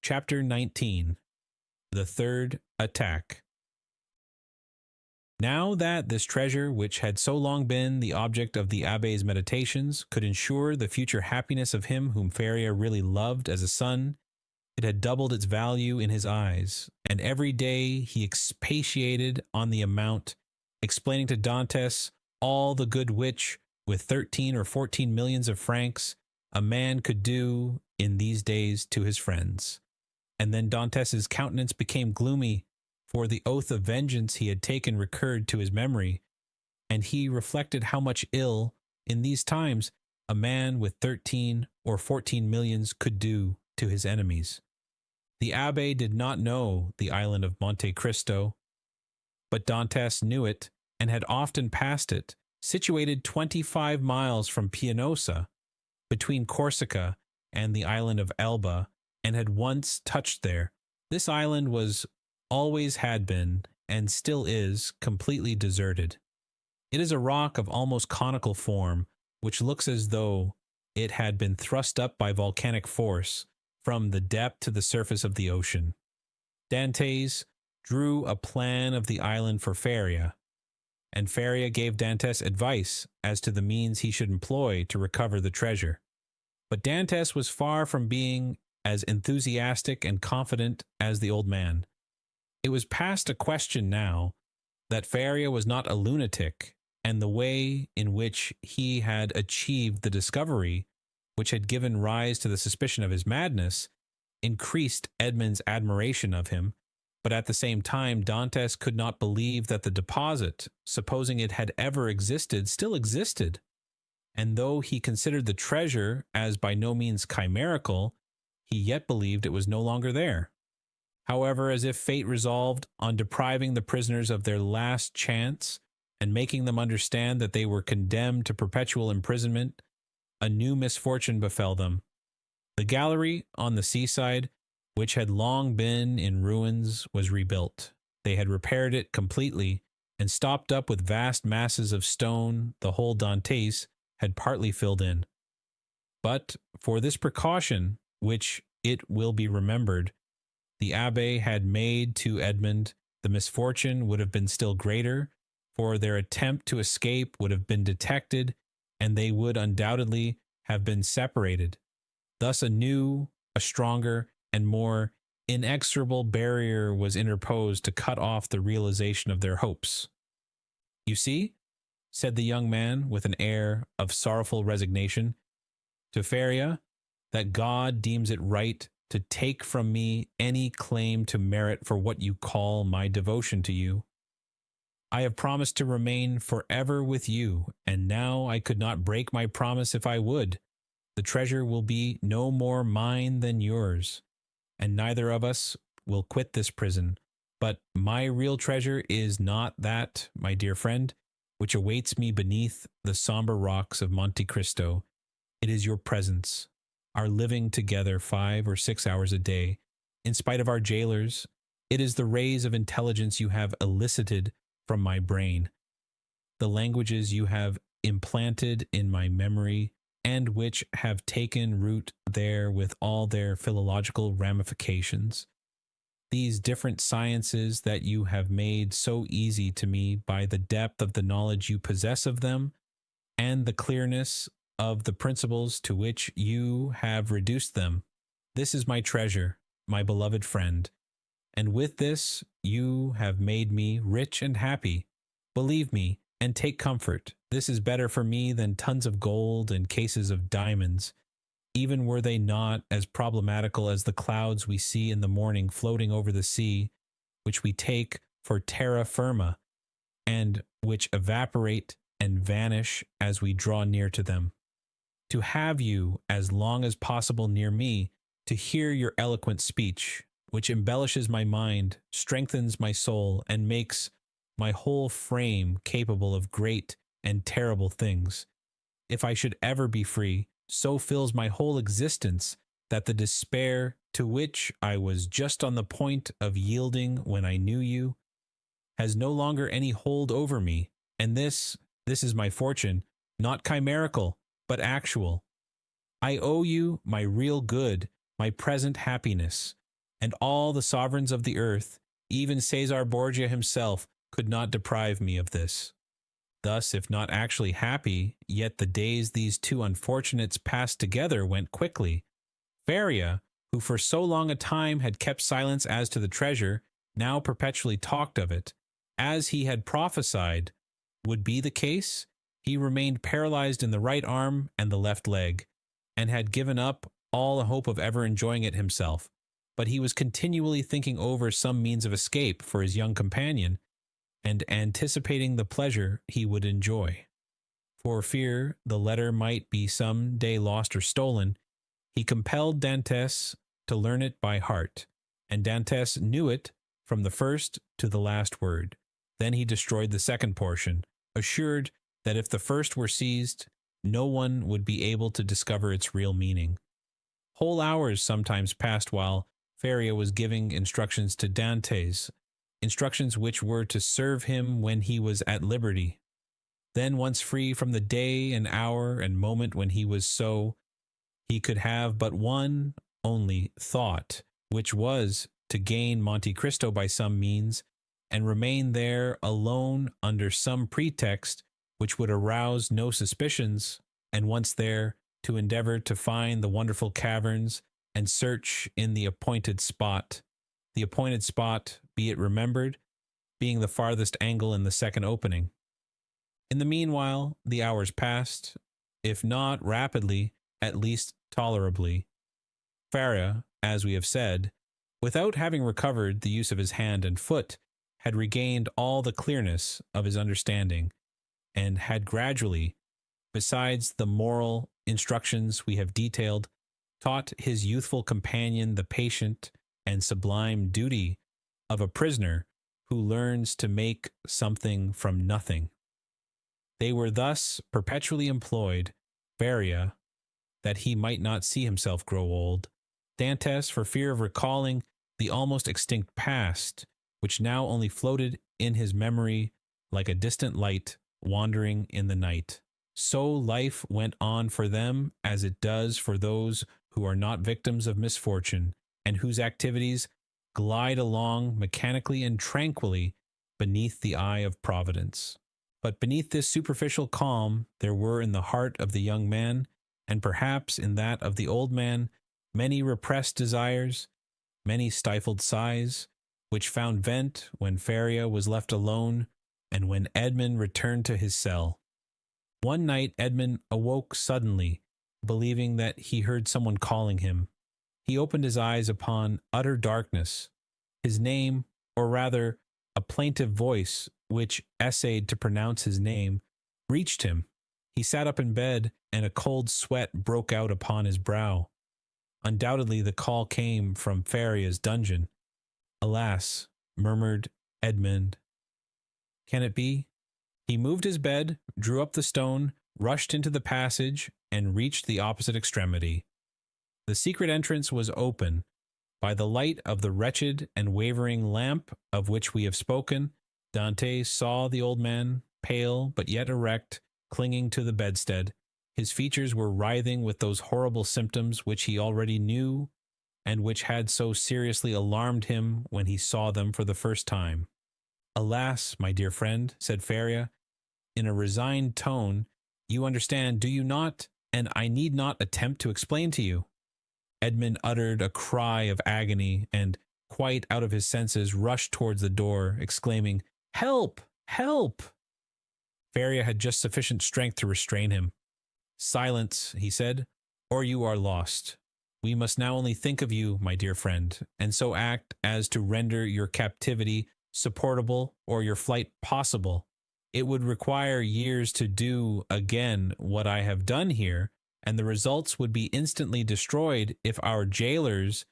Chapter 19. The Third Attack. Now that this treasure, which had so long been the object of the abbé's meditations, could ensure the future happiness of him whom Feria really loved as a son, it had doubled its value in his eyes, and every day he expatiated on the amount, explaining to Dantes all the good which, with 13 or 14 millions of francs, a man could do in these days to his friends. And then Dantes's countenance became gloomy, for the oath of vengeance he had taken recurred to his memory, and he reflected how much ill, in these times, a man with 13 or 14 millions could do to his enemies. The abbé did not know the island of Monte Cristo, but Dantes knew it and had often passed it, situated 25 miles from Pianosa, between Corsica and the island of Elba, and had once touched there. This island always had been, and still is, completely deserted. It is a rock of almost conical form, which looks as though it had been thrust up by volcanic force from the depth to the surface of the ocean. Dantes drew a plan of the island for Feria, and Feria gave Dantes advice as to the means he should employ to recover the treasure. But Dantes was far from being as enthusiastic and confident as the old man. It was past a question now that Feria was not a lunatic, and the way in which he had achieved the discovery, which had given rise to the suspicion of his madness, increased Edmund's admiration of him. But at the same time, Dantes could not believe that the deposit, supposing it had ever existed, still existed. And though he considered the treasure as by no means chimerical, he yet believed it was no longer there. However, as if fate resolved on depriving the prisoners of their last chance and making them understand that they were condemned to perpetual imprisonment, a new misfortune befell them. The gallery on the seaside, which had long been in ruins, was rebuilt. They had repaired it completely and stopped up with vast masses of stone the hole Dantes had partly filled in. But for this precaution, which, it will be remembered, the abbé had made to Edmund, the misfortune would have been still greater, for their attempt to escape would have been detected, and they would undoubtedly have been separated. Thus a new, a stronger, and more inexorable barrier was interposed to cut off the realization of their hopes. "You see," said the young man with an air of sorrowful resignation to Feria, "that God deems it right to take from me any claim to merit for what you call my devotion to you. I have promised to remain forever with you, and now I could not break my promise if I would. The treasure will be no more mine than yours, and neither of us will quit this prison. But my real treasure is not that, my dear friend, which awaits me beneath the somber rocks of Monte Cristo. It is your presence, our living together 5 or 6 hours a day, in spite of our jailers. It is the rays of intelligence you have elicited from my brain, the languages you have implanted in my memory, and which have taken root there with all their philological ramifications. These different sciences that you have made so easy to me by the depth of the knowledge you possess of them, and the clearness of the principles to which you have reduced them. This is my treasure, my beloved friend, and with this you have made me rich and happy. Believe me, and take comfort. This is better for me than tons of gold and cases of diamonds, even were they not as problematical as the clouds we see in the morning floating over the sea, which we take for terra firma, and which evaporate and vanish as we draw near to them. To have you as long as possible near me, to hear your eloquent speech, which embellishes my mind, strengthens my soul, and makes my whole frame capable of great and terrible things. If I should ever be free, so fills my whole existence that the despair to which I was just on the point of yielding when I knew you has no longer any hold over me, and this is my fortune, not chimerical, but actual. I owe you my real good, my present happiness, and all the sovereigns of the earth, even Caesar Borgia himself, could not deprive me of this. Thus, if not actually happy, yet the days these two unfortunates passed together went quickly. Faria, who for so long a time had kept silence as to the treasure, now perpetually talked of it. As he had prophesied would be the case, he remained paralyzed in the right arm and the left leg, and had given up all hope of ever enjoying it himself. But he was continually thinking over some means of escape for his young companion, and anticipating the pleasure he would enjoy. For fear the letter might be some day lost or stolen, he compelled Dantes to learn it by heart, and Dantes knew it from the first to the last word. Then he destroyed the second portion, assured that if the first were seized, no one would be able to discover its real meaning. Whole hours sometimes passed while Faria was giving instructions to Dantes, instructions which were to serve him when he was at liberty. Then, once free from the day and hour and moment when he was so, he could have but one only thought, which was to gain Monte Cristo by some means, and remain there alone under some pretext which would arouse no suspicions, and once there, to endeavor to find the wonderful caverns and search in the appointed spot, be it remembered, being the farthest angle in the second opening. In the meanwhile, the hours passed, if not rapidly, at least tolerably. Faria, as we have said, without having recovered the use of his hand and foot, had regained all the clearness of his understanding, and had gradually, besides the moral instructions we have detailed, taught his youthful companion the patient and sublime duty of a prisoner who learns to make something from nothing. They were thus perpetually employed, Faria, that he might not see himself grow old, Dantes for fear of recalling the almost extinct past, which now only floated in his memory like a distant light wandering in the night. So life went on for them as it does for those who are not victims of misfortune, and whose activities glide along mechanically and tranquilly beneath the eye of Providence. But beneath this superficial calm there were in the heart of the young man, and perhaps in that of the old man, many repressed desires, many stifled sighs, which found vent when Faria was left alone and when Edmund returned to his cell. One night Edmund awoke suddenly, believing that he heard someone calling him. He opened his eyes upon utter darkness. His name, or rather a plaintive voice which essayed to pronounce his name, reached him. He sat up in bed, and a cold sweat broke out upon his brow. Undoubtedly the call came from Faria's dungeon. "Alas," murmured Edmund. "Can it be?" He moved his bed, drew up the stone, rushed into the passage, and reached the opposite extremity. The secret entrance was open. By the light of the wretched and wavering lamp of which we have spoken, Dante saw the old man, pale but yet erect, clinging to the bedstead. His features were writhing with those horrible symptoms which he already knew, and which had so seriously alarmed him when he saw them for the first time. "Alas, my dear friend," said Faria, in a resigned tone, "you understand, do you not? And I need not attempt to explain to you." Edmund uttered a cry of agony, and, quite out of his senses, rushed towards the door, exclaiming, "Help! Help!" Faria had just sufficient strength to restrain him. "Silence," he said, "or you are lost. We must now only think of you, my dear friend, and so act as to render your captivity supportable or your flight possible. It would require years to do again what I have done here, and the results would be instantly destroyed if our jailers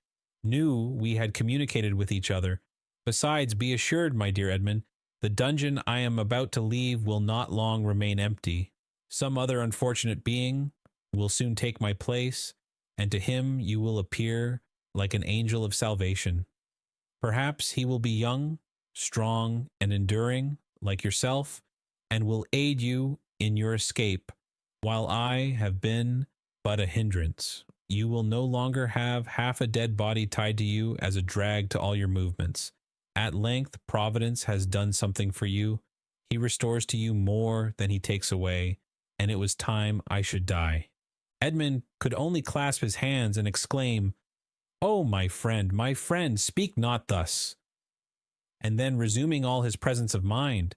knew we had communicated with each other. Besides, be assured, my dear Edmund, the dungeon I am about to leave will not long remain empty. Some other unfortunate being will soon take my place, and to him you will appear like an angel of salvation. Perhaps he will be young, strong, and enduring, like yourself, and will aid you in your escape, while I have been but a hindrance. You will no longer have half a dead body tied to you as a drag to all your movements. At length, Providence has done something for you. He restores to you more than he takes away, and it was time I should die." Edmund could only clasp his hands and exclaim, "Oh, my friend, speak not thus." And then, resuming all his presence of mind,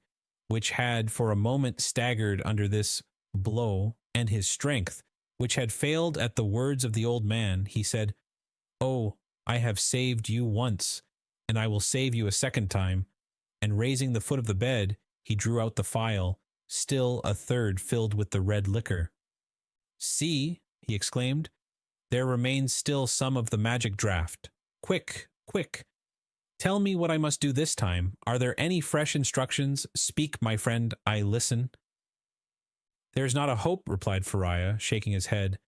which had for a moment staggered under this blow, and his strength, which had failed at the words of the old man, he said, "Oh, I have saved you once, and I will save you a second time." And raising the foot of the bed, he drew out the phial, still a third filled with the red liquor. "See," he exclaimed, "there remains still some of the magic draught. Quick, quick! Tell me what I must do this time. Are there any fresh instructions? Speak, my friend, I listen." "There is not a hope," replied Faria, shaking his head.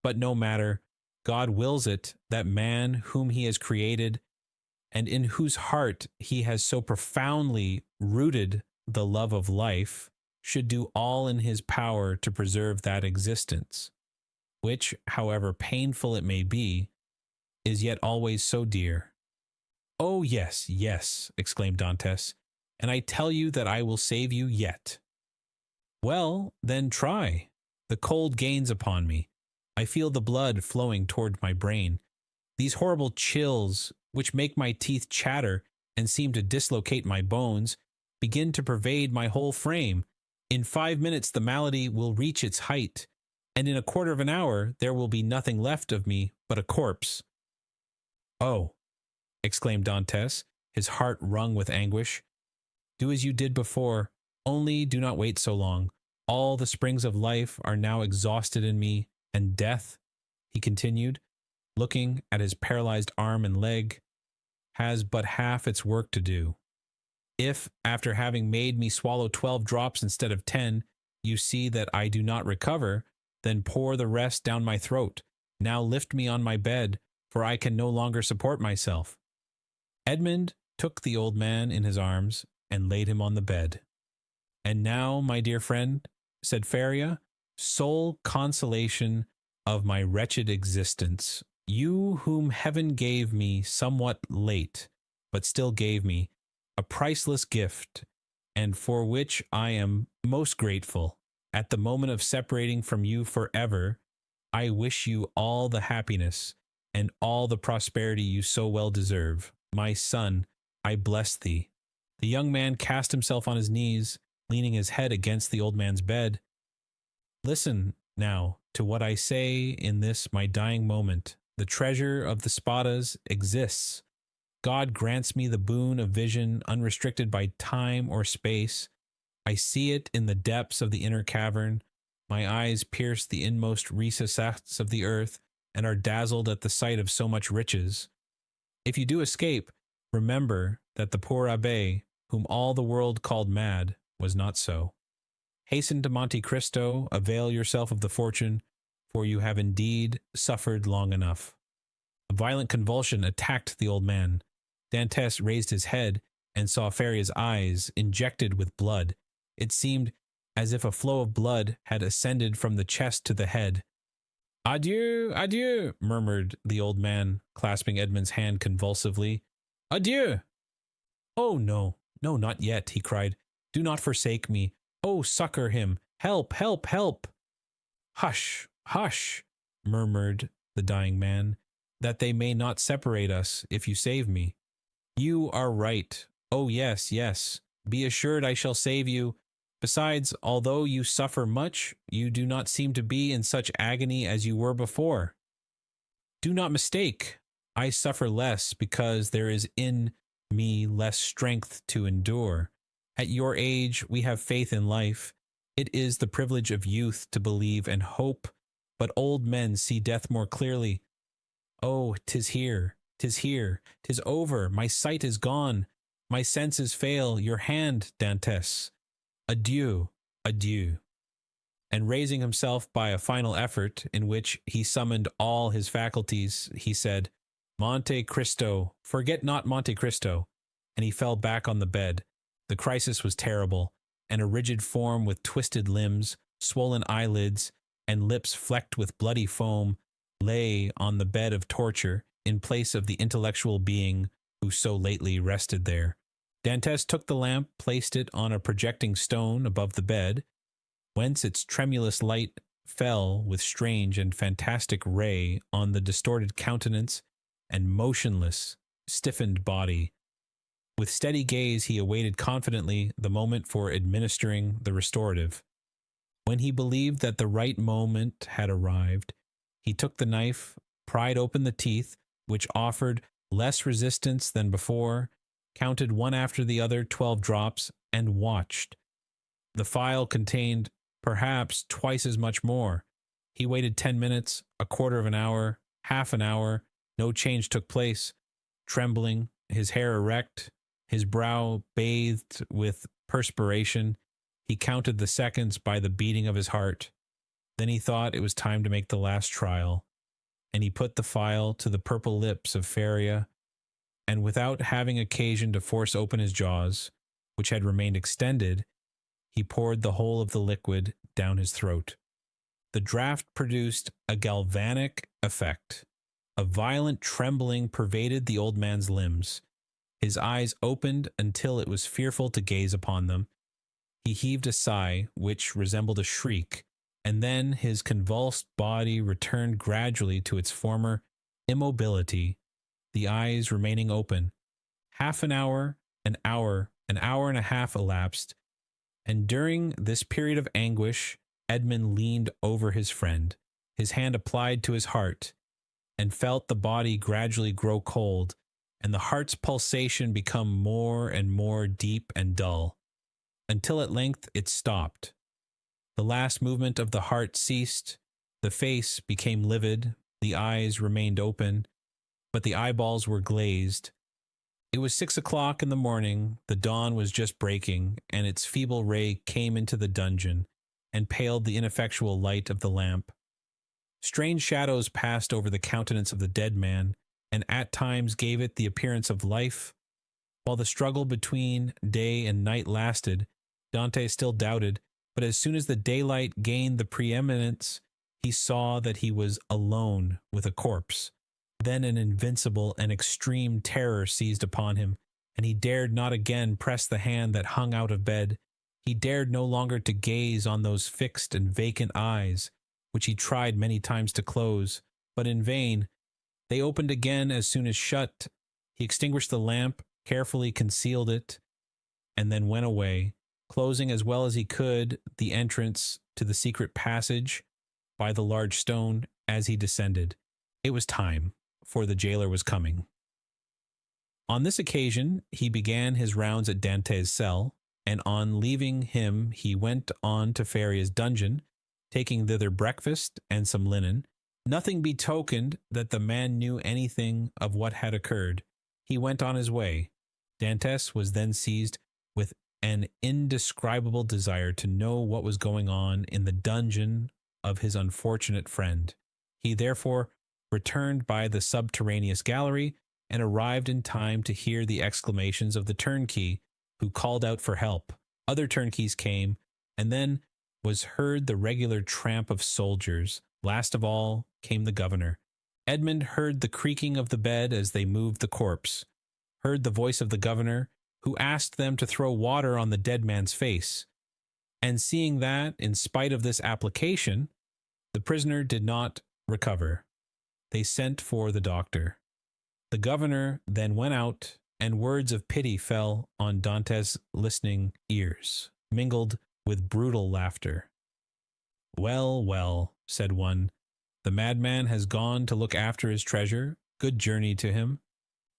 "But no matter. God wills it that man whom he has created, and in whose heart he has so profoundly rooted the love of life, should do all in his power to preserve that existence, which, however painful it may be, is yet always so dear." "Oh, yes, yes," exclaimed Dantes, "and I tell you that I will save you yet." "Well, then try. The cold gains upon me. I feel the blood flowing toward my brain. These horrible chills, which make my teeth chatter and seem to dislocate my bones, begin to pervade my whole frame. In 5 minutes the malady will reach its height, and in a quarter of an hour there will be nothing left of me but a corpse." "Oh," exclaimed Dantes, his heart wrung with anguish, "do as you did before, only do not wait so long. All the springs of life are now exhausted in me, and death," he continued, looking at his paralyzed arm and leg, "has but half its work to do. If, after having made me swallow 12 drops instead of 10, you see that I do not recover, then pour the rest down my throat. Now lift me on my bed, for I can no longer support myself." Edmund took the old man in his arms and laid him on the bed. "And now, my dear friend," said Faria, "sole consolation of my wretched existence, you whom heaven gave me somewhat late, but still gave me, a priceless gift, and for which I am most grateful. At the moment of separating from you forever, I wish you all the happiness and all the prosperity you so well deserve. My son, I bless thee." The young man cast himself on his knees, leaning his head against the old man's bed. "Listen now to what I say in this my dying moment. The treasure of the Spadas exists. God grants me the boon of vision unrestricted by time or space. I see it in the depths of the inner cavern. My eyes pierce the inmost recesses of the earth and are dazzled at the sight of so much riches. If you do escape, remember that the poor abbé, whom all the world called mad, was not so. Hasten to Monte Cristo, avail yourself of the fortune, for you have indeed suffered long enough." A violent convulsion attacked the old man. Dantes raised his head and saw Faria's eyes injected with blood. It seemed as if a flow of blood had ascended from the chest to the head. "Adieu, adieu," murmured the old man, clasping Edmund's hand convulsively. "Adieu." "Oh, no, no, not yet," he cried. "Do not forsake me. Oh, succor him. Help, help, help." "Hush, hush," murmured the dying man, "that they may not separate us if you save me." "You are right. Oh, yes, yes. Be assured I shall save you. Besides, although you suffer much, you do not seem to be in such agony as you were before. Do not mistake. I suffer less because there is in me less strength to endure. At your age, we have faith in life. It is the privilege of youth to believe and hope, but old men see death more clearly. Oh, 'tis here, 'tis here, 'tis over, my sight is gone, my senses fail, your hand, Dantes. Adieu, adieu." And raising himself by a final effort, in which he summoned all his faculties, he said, "Monte Cristo, forget not Monte Cristo," and he fell back on the bed. The crisis was terrible, and a rigid form with twisted limbs, swollen eyelids, and lips flecked with bloody foam lay on the bed of torture in place of the intellectual being who so lately rested there. Dantes took the lamp, placed it on a projecting stone above the bed, whence its tremulous light fell with strange and fantastic ray on the distorted countenance and motionless, stiffened body. With steady gaze he awaited confidently the moment for administering the restorative. When he believed that the right moment had arrived, he took the knife, pried open the teeth, which offered less resistance than before, counted one after the other 12 drops, and watched. The phial contained perhaps twice as much more. He waited 10 minutes, a quarter of an hour, half an hour. No change took place. Trembling, his hair erect, his brow bathed with perspiration, he counted the seconds by the beating of his heart. Then he thought it was time to make the last trial, and he put the phial to the purple lips of Feria, and without having occasion to force open his jaws, which had remained extended, he poured the whole of the liquid down his throat. The draught produced a galvanic effect. A violent trembling pervaded the old man's limbs. His eyes opened until it was fearful to gaze upon them. He heaved a sigh, which resembled a shriek, and then his convulsed body returned gradually to its former immobility, the eyes remaining open. Half an hour, an hour and a half elapsed, and during this period of anguish, Edmund leaned over his friend, his hand applied to his heart, and felt the body gradually grow cold, and the heart's pulsation become more and more deep and dull, until at length it stopped. The last movement of the heart ceased, the face became livid, the eyes remained open, but the eyeballs were glazed. It was 6 o'clock in the morning, the dawn was just breaking, and its feeble ray came into the dungeon, and paled the ineffectual light of the lamp. Strange shadows passed over the countenance of the dead man, and at times gave it the appearance of life. While the struggle between day and night lasted, Dante still doubted, but as soon as the daylight gained the preeminence, he saw that he was alone with a corpse. Then an invincible and extreme terror seized upon him, and he dared not again press the hand that hung out of bed. He dared no longer to gaze on those fixed and vacant eyes, which he tried many times to close, but in vain. They opened again as soon as shut. He extinguished the lamp, carefully concealed it, and then went away, closing as well as he could the entrance to the secret passage by the large stone as he descended. It was time, for the jailer was coming. On this occasion he began his rounds at Dante's cell, and on leaving him he went on to Feria's dungeon, taking thither breakfast and some linen. Nothing betokened that the man knew anything of what had occurred. He went on his way. Dantes was then seized with an indescribable desire to know what was going on in the dungeon of his unfortunate friend. He therefore returned by the subterraneous gallery, and arrived in time to hear the exclamations of the turnkey, who called out for help. Other turnkeys came, and then was heard the regular tramp of soldiers. Last of all came the governor. Edmund heard the creaking of the bed as they moved the corpse, heard the voice of the governor, who asked them to throw water on the dead man's face. And seeing that, in spite of this application, the prisoner did not recover, they sent for the doctor. The governor then went out, and words of pity fell on Dante's listening ears, mingled with brutal laughter. "Well, well," said one, "the madman has gone to look after his treasure. Good journey to him.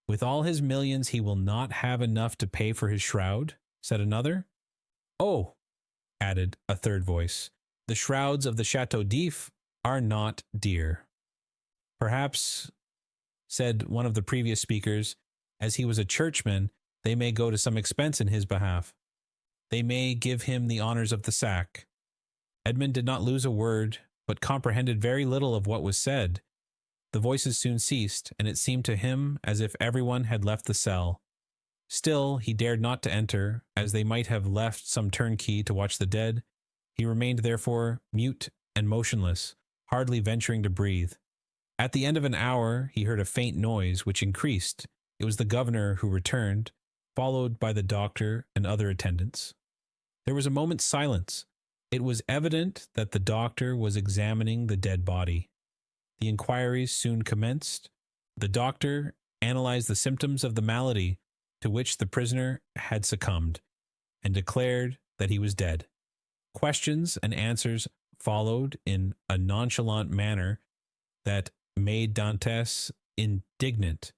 With all his millions he will not have enough to pay for his shroud," said another. "Oh," added a third voice, "the shrouds of the Chateau d'If are not dear." "Perhaps," said one of the previous speakers, "as he was a churchman, they may go to some expense in his behalf. They may give him the honors of the sack." Edmund did not lose a word, but comprehended very little of what was said. The voices soon ceased, and it seemed to him as if everyone had left the cell. Still he dared not to enter, as they might have left some turnkey to watch the dead. He remained therefore mute and motionless, hardly venturing to breathe. At the end of an hour, he heard a faint noise, which increased. It was the governor who returned, followed by the doctor and other attendants. There was a moment's silence. It was evident that the doctor was examining the dead body. The inquiries soon commenced. The doctor analyzed the symptoms of the malady to which the prisoner had succumbed, and declared that he was dead. Questions and answers followed in a nonchalant manner that made Dantes indignant,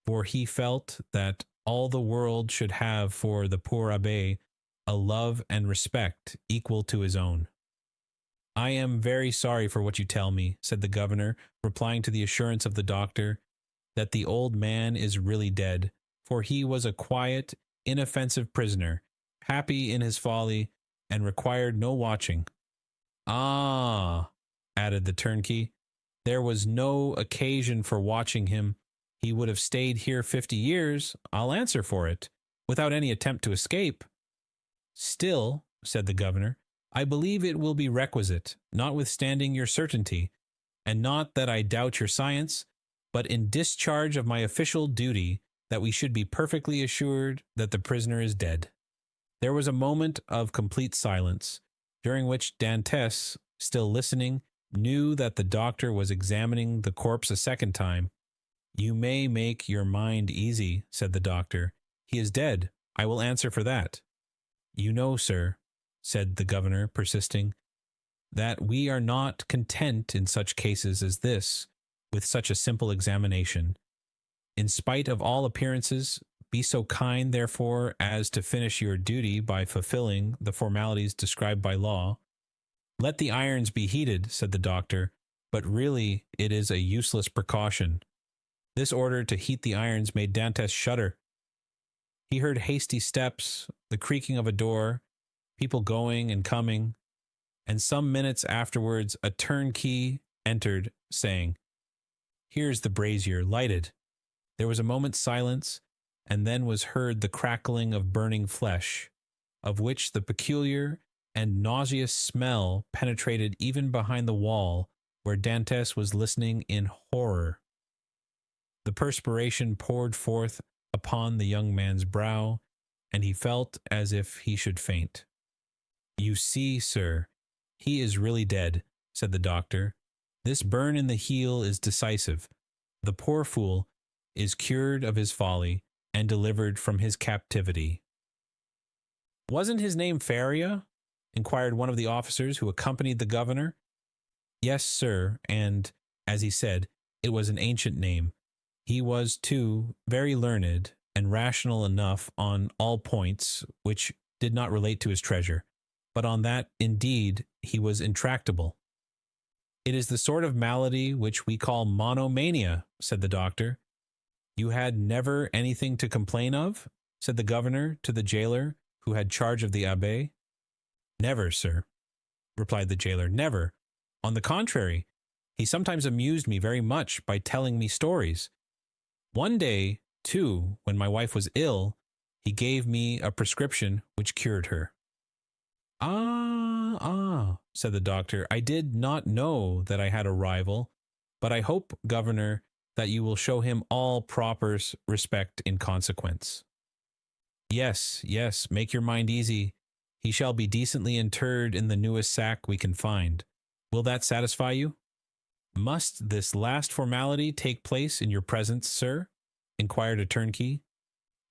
for he felt that all the world should have for the poor abbé a love and respect equal to his own. "I am very sorry for what you tell me," said the governor, replying to the assurance of the doctor that the old man is really dead, for he was a quiet, inoffensive prisoner, happy in his folly, and required no watching. "Ah," added the turnkey, "there was no occasion for watching him. He would have stayed here 50 years, I'll answer for it, without any attempt to escape." "Still," said the governor, "I believe it will be requisite, notwithstanding your certainty, and not that I doubt your science, but in discharge of my official duty, that we should be perfectly assured that the prisoner is dead." There was a moment of complete silence, during which Dantes, still listening, knew that the doctor was examining the corpse a second time. "You may make your mind easy," said the doctor. "He is dead. I will answer for that." "You know, sir," said the governor, persisting, "that we are not content in such cases as this with such a simple examination. In spite of all appearances, be so kind, therefore, as to finish your duty by fulfilling the formalities described by law." "Let the irons be heated," said the doctor, "but really it is a useless precaution." This order to heat the irons made Dantes shudder. He heard hasty steps, the creaking of a door, people going and coming, and some minutes afterwards a turnkey entered, saying, "Here's the brazier lighted." There was a moment's silence, and then was heard the crackling of burning flesh, of which the peculiar and nauseous smell penetrated even behind the wall where Dantes was listening in horror. The perspiration poured forth upon the young man's brow, and he felt as if he should faint. "You see, sir, he is really dead," said the doctor. "This burn in the heel is decisive. The poor fool is cured of his folly and delivered from his captivity." "Wasn't his name Faria?" inquired one of the officers who accompanied the governor. "Yes, sir, and, as he said, it was an ancient name. He was, too, very learned and rational enough on all points which did not relate to his treasure, but on that, indeed, he was intractable." "It is the sort of malady which we call monomania," said the doctor. "You had never anything to complain of?" said the governor to the jailer who had charge of the abbé. "Never, sir," replied the jailer, "never. On the contrary, he sometimes amused me very much by telling me stories. One day, too, when my wife was ill, he gave me a prescription which cured her." Ah, said the doctor, "I did not know that I had a rival, but I hope, governor, that you will show him all proper respect in consequence." Yes, make your mind easy. He shall be decently interred in the newest sack we can find. Will that satisfy you?" "Must this last formality take place in your presence, sir?" inquired a turnkey.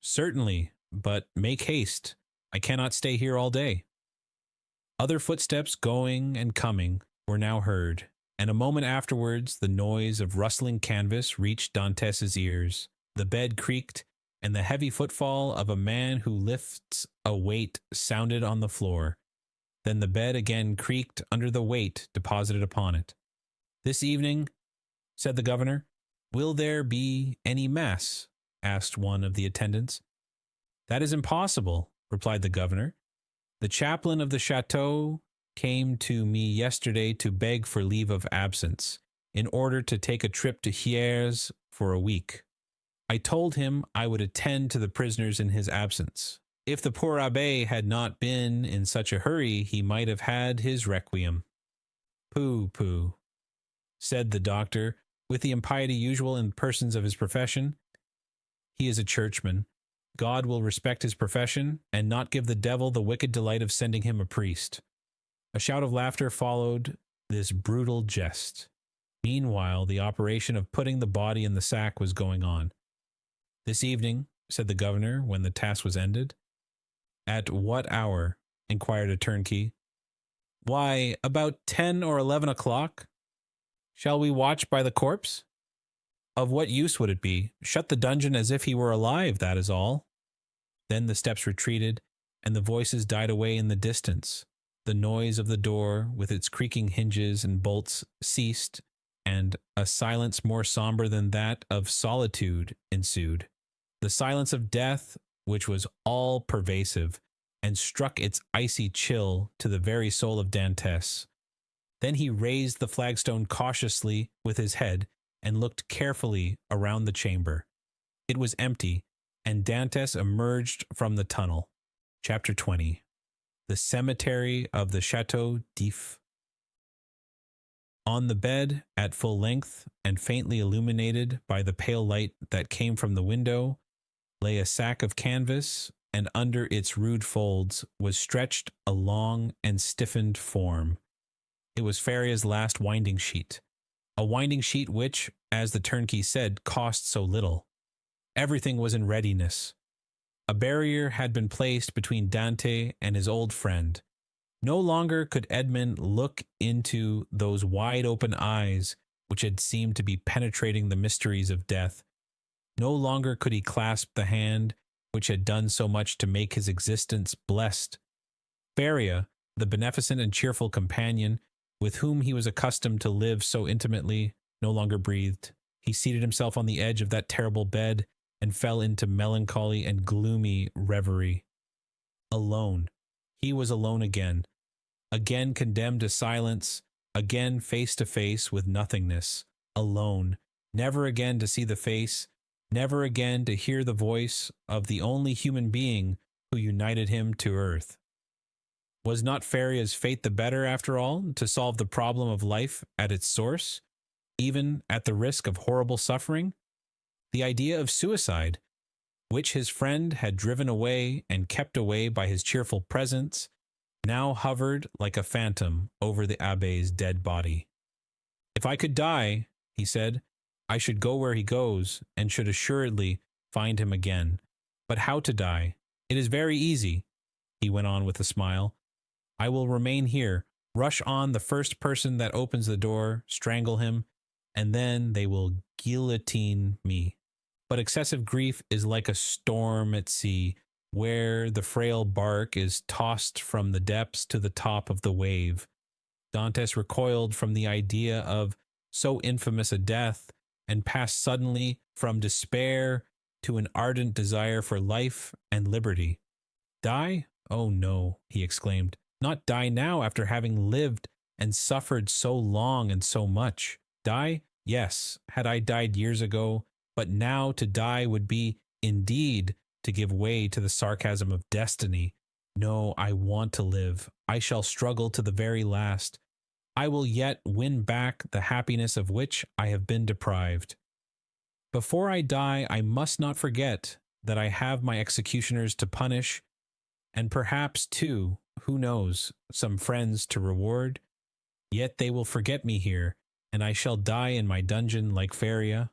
"Certainly, but make haste. I cannot stay here all day." Other footsteps going and coming were now heard, and a moment afterwards the noise of rustling canvas reached Dantes's ears. The bed creaked, and the heavy footfall of a man who lifts a weight sounded on the floor. Then the bed again creaked under the weight deposited upon it. "This evening," said the governor. "Will there be any mass?" asked one of the attendants. "That is impossible," replied the governor. "The chaplain of the chateau came to me yesterday to beg for leave of absence, in order to take a trip to Hyères for a week. I told him I would attend to the prisoners in his absence. If the poor abbé had not been in such a hurry, he might have had his requiem." "Pooh," said the doctor, with the impiety usual in persons of his profession. He is a churchman. God will respect his profession and not give the devil the wicked delight of sending him a priest. A shout of laughter followed this brutal jest. Meanwhile, the operation of putting the body in the sack was going on. "This evening," said the governor when the task was ended. "At what hour?" inquired a turnkey. "Why, about 10 or 11 o'clock. Shall we watch by the corpse?" "Of what use would it be? Shut the dungeon as if he were alive, that is all." Then the steps retreated, and the voices died away in the distance. The noise of the door, with its creaking hinges and bolts, ceased, and a silence more somber than that of solitude ensued. The silence of death, which was all-pervasive, and struck its icy chill to the very soul of Dantes. Then he raised the flagstone cautiously with his head, and looked carefully around the chamber. It was empty, and Dantes emerged from the tunnel. Chapter 20. The Cemetery of the Château d'If. On the bed, at full length, and faintly illuminated by the pale light that came from the window, lay a sack of canvas, and under its rude folds was stretched a long and stiffened form. It was Faria's last winding sheet. A winding sheet which, as the turnkey said, cost so little. Everything was in readiness. A barrier had been placed between Dante and his old friend. No longer could Edmund look into those wide-open eyes which had seemed to be penetrating the mysteries of death. No longer could he clasp the hand which had done so much to make his existence blessed. Faria, the beneficent and cheerful companion, with whom he was accustomed to live so intimately, no longer breathed. He seated himself on the edge of that terrible bed and fell into melancholy and gloomy reverie. Alone. He was alone again. Again condemned to silence, again face to face with nothingness. Alone. Never again to see the face, never again to hear the voice of the only human being who united him to earth. Was not Faria's fate the better, after all, to solve the problem of life at its source, even at the risk of horrible suffering? The idea of suicide, which his friend had driven away and kept away by his cheerful presence, now hovered like a phantom over the abbé's dead body. "If I could die," he said, "I should go where he goes, and should assuredly find him again. But how to die? It is very easy," he went on with a smile. "I will remain here, rush on the first person that opens the door, strangle him, and then they will guillotine me. But excessive grief is like a storm at sea, where the frail bark is tossed from the depths to the top of the wave." Dantes recoiled from the idea of so infamous a death, and passed suddenly from despair to an ardent desire for life and liberty. "Die? Oh no," he exclaimed. "Not die now after having lived and suffered so long and so much. Die? Yes, had I died years ago, but now to die would be, indeed, to give way to the sarcasm of destiny. No, I want to live. I shall struggle to the very last. I will yet win back the happiness of which I have been deprived. Before I die, I must not forget that I have my executioners to punish, and perhaps, too, who knows, some friends to reward. Yet they will forget me here, and I shall die in my dungeon like Faria."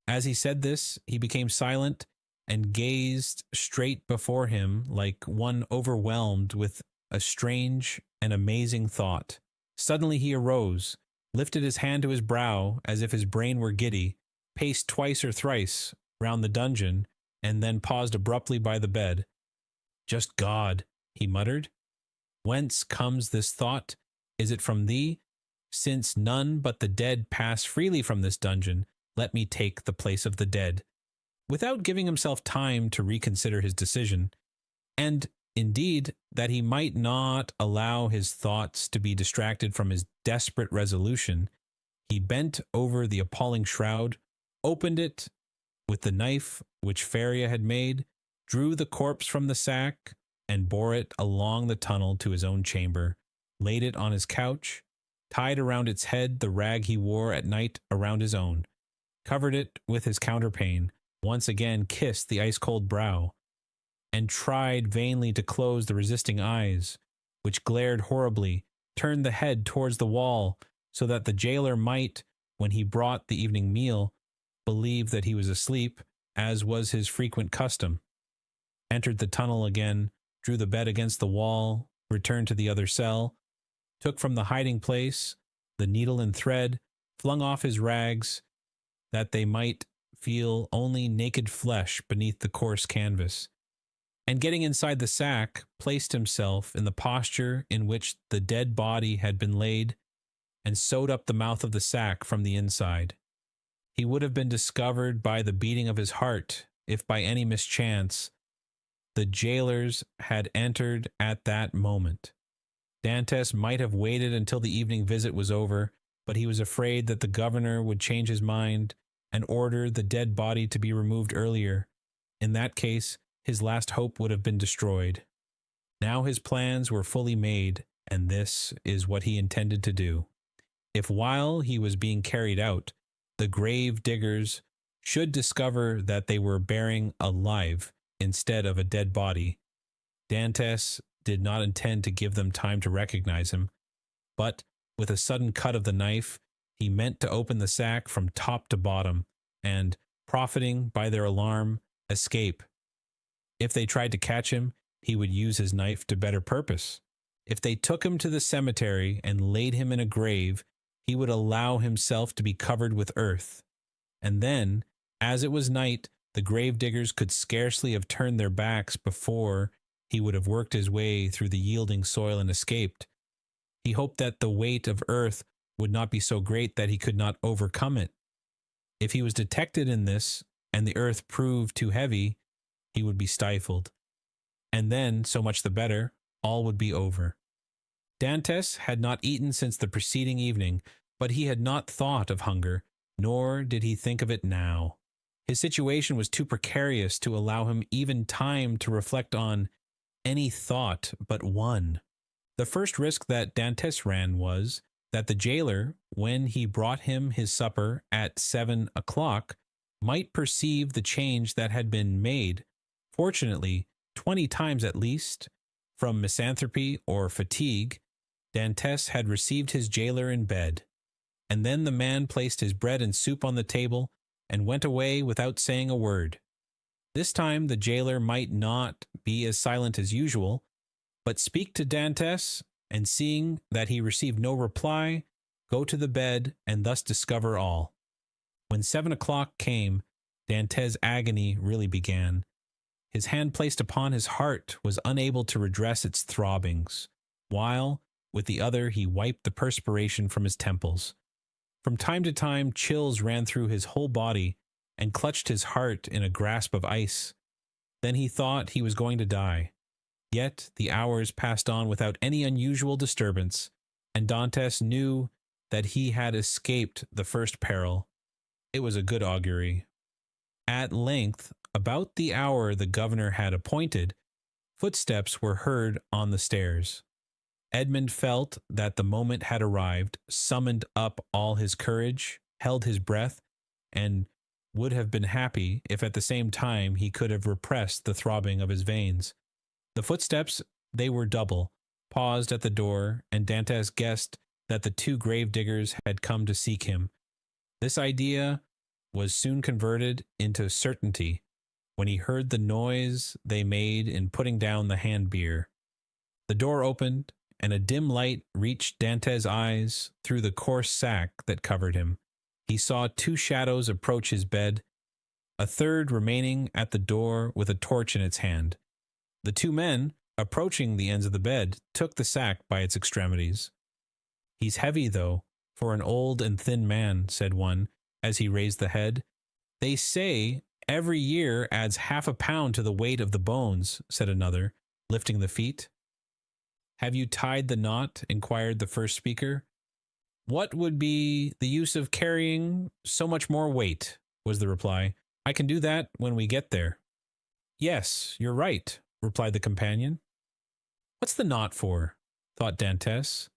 As he said this, he became silent and gazed straight before him like one overwhelmed with a strange and amazing thought. Suddenly he arose, lifted his hand to his brow as if his brain were giddy, paced twice or thrice round the dungeon, and then paused abruptly by the bed. "Just God," he muttered. "Whence comes this thought? Is it from thee? Since none but the dead pass freely from this dungeon, let me take the place of the dead." Without giving himself time to reconsider his decision, and indeed that he might not allow his thoughts to be distracted from his desperate resolution, he bent over the appalling shroud, opened it with the knife which Faria had made, drew the corpse from the sack, and bore it along the tunnel to his own chamber, laid it on his couch, tied around its head the rag he wore at night around his own, covered it with his counterpane, once again kissed the ice-cold brow, and tried vainly to close the resisting eyes, which glared horribly, turned the head towards the wall, so that the jailer might, when he brought the evening meal, believe that he was asleep, as was his frequent custom, entered the tunnel again, drew the bed against the wall, returned to the other cell, took from the hiding place the needle and thread, flung off his rags, that they might feel only naked flesh beneath the coarse canvas, and getting inside the sack, placed himself in the posture in which the dead body had been laid, and sewed up the mouth of the sack from the inside. He would have been discovered by the beating of his heart, if by any mischance the jailers had entered at that moment. Dantes might have waited until the evening visit was over, but he was afraid that the governor would change his mind and order the dead body to be removed earlier. In that case, his last hope would have been destroyed. Now his plans were fully made, and this is what he intended to do. If while he was being carried out, the grave diggers should discover that they were bearing a live instead of a dead body, Dantes did not intend to give them time to recognize him, but with a sudden cut of the knife, he meant to open the sack from top to bottom, and, profiting by their alarm, escape. If they tried to catch him, he would use his knife to better purpose. If they took him to the cemetery and laid him in a grave, he would allow himself to be covered with earth. And then, as it was night, the grave diggers could scarcely have turned their backs before he would have worked his way through the yielding soil and escaped. He hoped that the weight of earth would not be so great that he could not overcome it. If he was detected in this, and the earth proved too heavy, he would be stifled. And then, so much the better, all would be over. Dantes had not eaten since the preceding evening, but he had not thought of hunger, nor did he think of it now. His situation was too precarious to allow him even time to reflect on any thought but one. The first risk that Dantes ran was that the jailer, when he brought him his supper at 7 o'clock, might perceive the change that had been made, fortunately, 20 times at least, from misanthropy or fatigue. Dantes had received his jailer in bed, and then the man placed his bread and soup on the table and went away without saying a word. This time the jailer might not be as silent as usual, but speak to Dantes, and seeing that he received no reply, go to the bed and thus discover all. When 7 o'clock came, Dantes' agony really began. His hand placed upon his heart was unable to redress its throbbings, while, with the other, he wiped the perspiration from his temples. From time to time, chills ran through his whole body and clutched his heart in a grasp of ice. Then he thought he was going to die. Yet the hours passed on without any unusual disturbance, and Dantes knew that he had escaped the first peril. It was a good augury. At length, about the hour the governor had appointed, footsteps were heard on the stairs. Edmund felt that the moment had arrived, summoned up all his courage, held his breath, and would have been happy if at the same time he could have repressed the throbbing of his veins. The footsteps, they were double, paused at the door, and Dantes guessed that the two grave diggers had come to seek him. This idea was soon converted into certainty when he heard the noise they made in putting down the hand bier. The door opened, and a dim light reached Dantes' eyes through the coarse sack that covered him. He saw two shadows approach his bed, a third remaining at the door with a torch in its hand. The two men, approaching the ends of the bed, took the sack by its extremities. "He's heavy, though, for an old and thin man," said one, as he raised the head. "They say every year adds 1/2 pound to the weight of the bones," said another, lifting the feet. "Have you tied the knot?" inquired the first speaker. "What would be the use of carrying so much more weight?" was the reply. "I can do that when we get there." "Yes, you're right," replied the companion. "What's the knot for?" thought Dantes.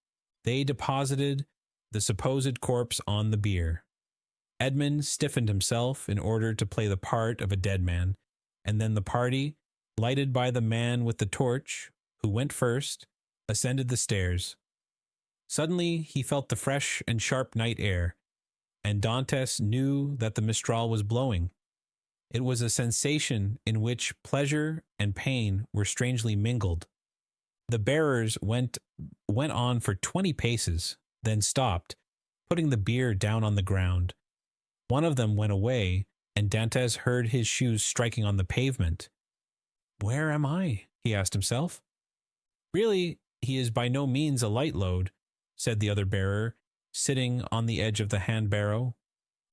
They deposited the supposed corpse on the bier. Edmund stiffened himself in order to play the part of a dead man, and then the party, lighted by the man with the torch, who went first, ascended the stairs. Suddenly he felt the fresh and sharp night air, and Dantes knew that the mistral was blowing. It was a sensation in which pleasure and pain were strangely mingled. The bearers went on for 20 paces, then stopped, putting the bier down on the ground. One of them went away, and Dantes heard his shoes striking on the pavement. "Where am I?" he asked himself. "Really, he is by no means a light load," said the other bearer, sitting on the edge of the hand-barrow.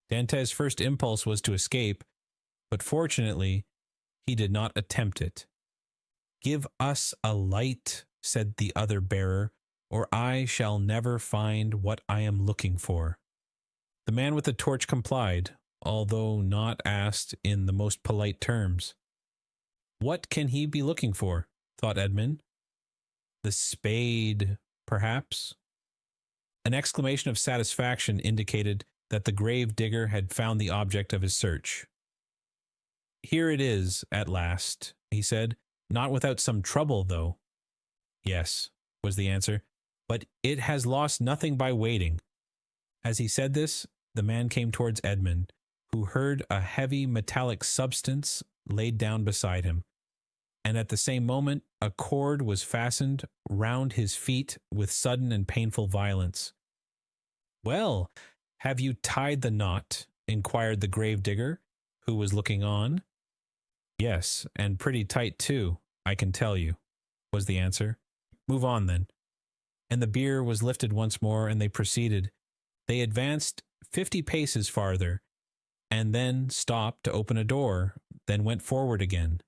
Dantes' first impulse was to escape, but fortunately he did not attempt it. "Give us a light," said the other bearer, "or I shall never find what I am looking for." The man with the torch complied, although not asked in the most polite terms. "What can he be looking for?" thought Edmund. "The spade, perhaps?" An exclamation of satisfaction indicated that the grave digger had found the object of his search. "Here it is, at last," he said. "Not without some trouble, though." "Yes," was the answer, "but it has lost nothing by waiting." As he said this, the man came towards Edmund, who heard a heavy metallic substance laid down beside him, and at the same moment a cord was fastened round his feet with sudden and painful violence. "Well, have you tied the knot?" inquired the grave digger, who was looking on. "Yes, and pretty tight too, I can tell you," was the answer. "Move on, then." And the bier was lifted once more, and they proceeded. They advanced 50 paces farther, and then stopped to open a door, then went forward again.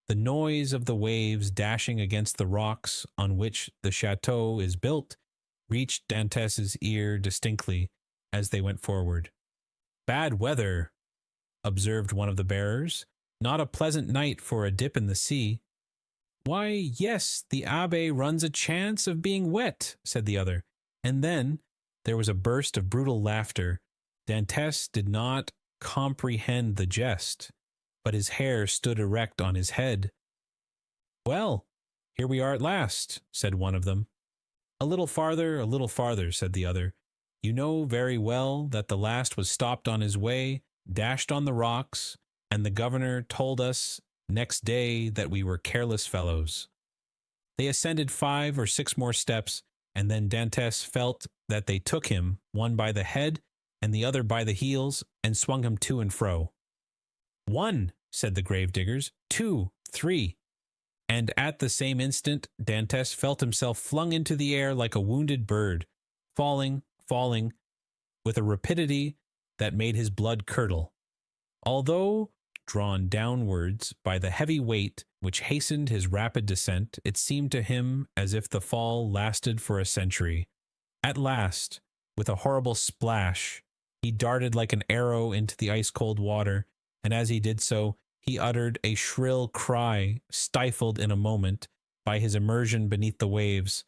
The noise of the waves dashing against the rocks on which the chateau is built reached Dantes's ear distinctly as they went forward. "Bad weather," observed one of the bearers. "Not a pleasant night for a dip in the sea." "Why, yes, the abbé runs a chance of being wet," said the other. And then there was a burst of brutal laughter. Dantes did not comprehend the jest, but his hair stood erect on his head. "Well, here we are at last," said one of them. "A little farther," said the other. "You know very well that the last was stopped on his way, dashed on the rocks, and the governor told us next day that we were careless fellows." They ascended 5 or 6 more steps, and then Dantes felt that they took him, one by the head and the other by the heels, and swung him to and fro. "1," said the grave diggers, "2, 3, and at the same instant Dantes felt himself flung into the air like a wounded bird, falling, with a rapidity that made his blood curdle. Although drawn downwards by the heavy weight which hastened his rapid descent, it seemed to him as if the fall lasted for a century. At last, with a horrible splash, he darted like an arrow into the ice-cold water, and as he did so, he uttered a shrill cry, stifled in a moment by his immersion beneath the waves.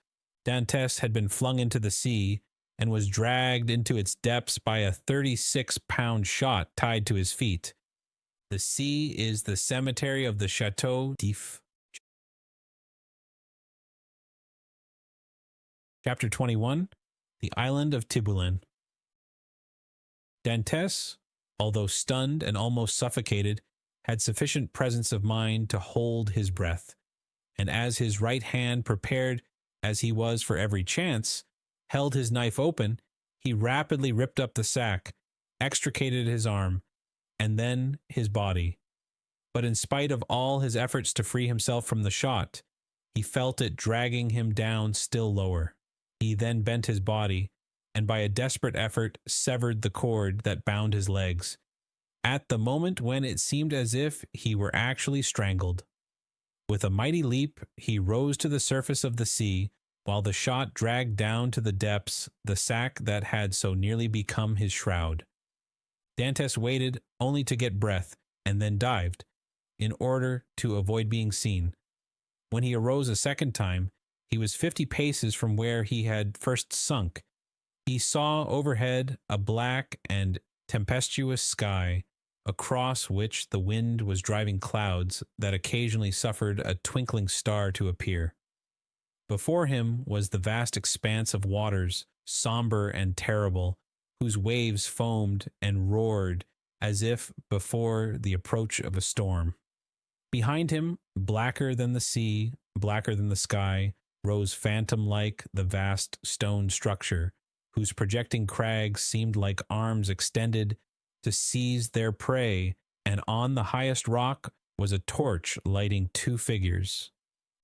Dantes had been flung into the sea, and was dragged into its depths by a 36-pound shot tied to his feet. The sea is the cemetery of the Chateau d'If. Chapter 21. The Island of Tibulen. Dantes, although stunned and almost suffocated, had sufficient presence of mind to hold his breath, and as his right hand, prepared as he was for every chance, held his knife open, he rapidly ripped up the sack, extricated his arm, and then his body. But in spite of all his efforts to free himself from the shot, he felt it dragging him down still lower. He then bent his body, and by a desperate effort severed the cord that bound his legs, at the moment when it seemed as if he were actually strangled. With a mighty leap, he rose to the surface of the sea, while the shot dragged down to the depths the sack that had so nearly become his shroud. Dantes waited only to get breath, and then dived, in order to avoid being seen. When he arose a second time, he was 50 paces from where he had first sunk, He saw overhead a black and tempestuous sky, across which the wind was driving clouds that occasionally suffered a twinkling star to appear. Before him was the vast expanse of waters, somber and terrible, whose waves foamed and roared as if before the approach of a storm. Behind him, blacker than the sea, blacker than the sky, rose phantom-like the vast stone structure, whose projecting crags seemed like arms extended to seize their prey, and on the highest rock was a torch lighting two figures.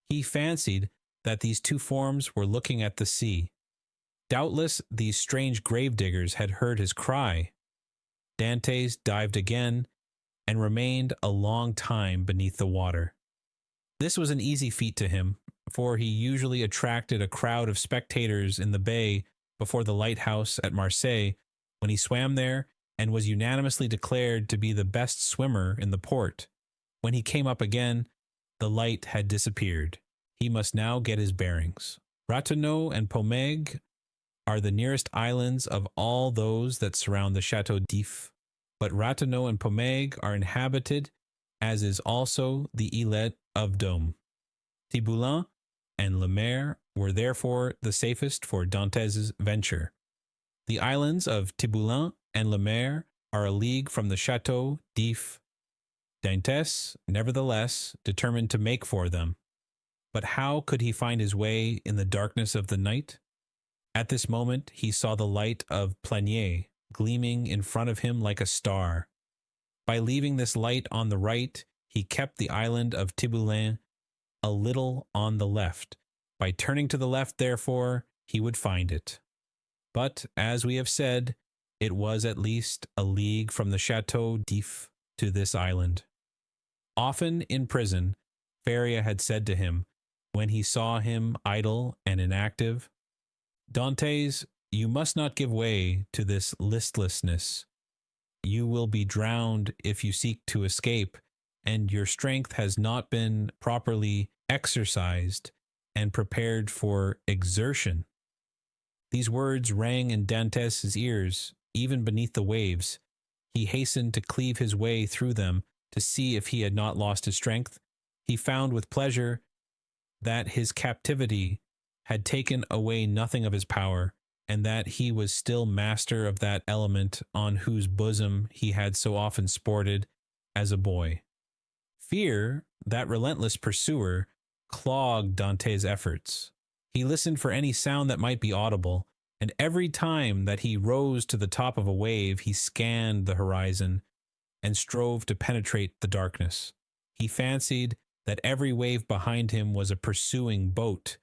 He fancied that these two forms were looking at the sea. Doubtless these strange gravediggers had heard his cry. Dantes dived again and remained a long time beneath the water. This was an easy feat to him, for he usually attracted a crowd of spectators in the bay before the lighthouse at Marseille when he swam there, and was unanimously declared to be the best swimmer in the port. When he came up again, the light had disappeared. He must now get his bearings. Ratonneau and Pomègue are the nearest islands of all those that surround the Chateau d'If, but Ratonneau and Pomègue are inhabited, as is also the islet of Dôme. Tiboulin and Le Maire were therefore the safest for Dantès' venture. The islands of Tiboulin and Le Maire are a league from the Chateau d'If. Dantès, nevertheless, determined to make for them. But how could he find his way in the darkness of the night? At this moment he saw the light of Planier gleaming in front of him like a star. By leaving this light on the right, he kept the island of Tiboulin a little on the left. By turning to the left, therefore, he would find it. But, as we have said, it was at least a league from the Chateau d'If to this island. Often in prison, Faria had said to him, when he saw him idle and inactive, "Dantes, you must not give way to this listlessness. You will be drowned if you seek to escape, and your strength has not been properly exercised and prepared for exertion." These words rang in Dantès' ears, even beneath the waves. He hastened to cleave his way through them to see if he had not lost his strength. He found with pleasure that his captivity had taken away nothing of his power, and that he was still master of that element on whose bosom he had so often sported as a boy. Fear, that relentless pursuer, clogged Dante's efforts. He listened for any sound that might be audible, and every time that he rose to the top of a wave he scanned the horizon and strove to penetrate the darkness. He fancied that every wave behind him was a pursuing boat,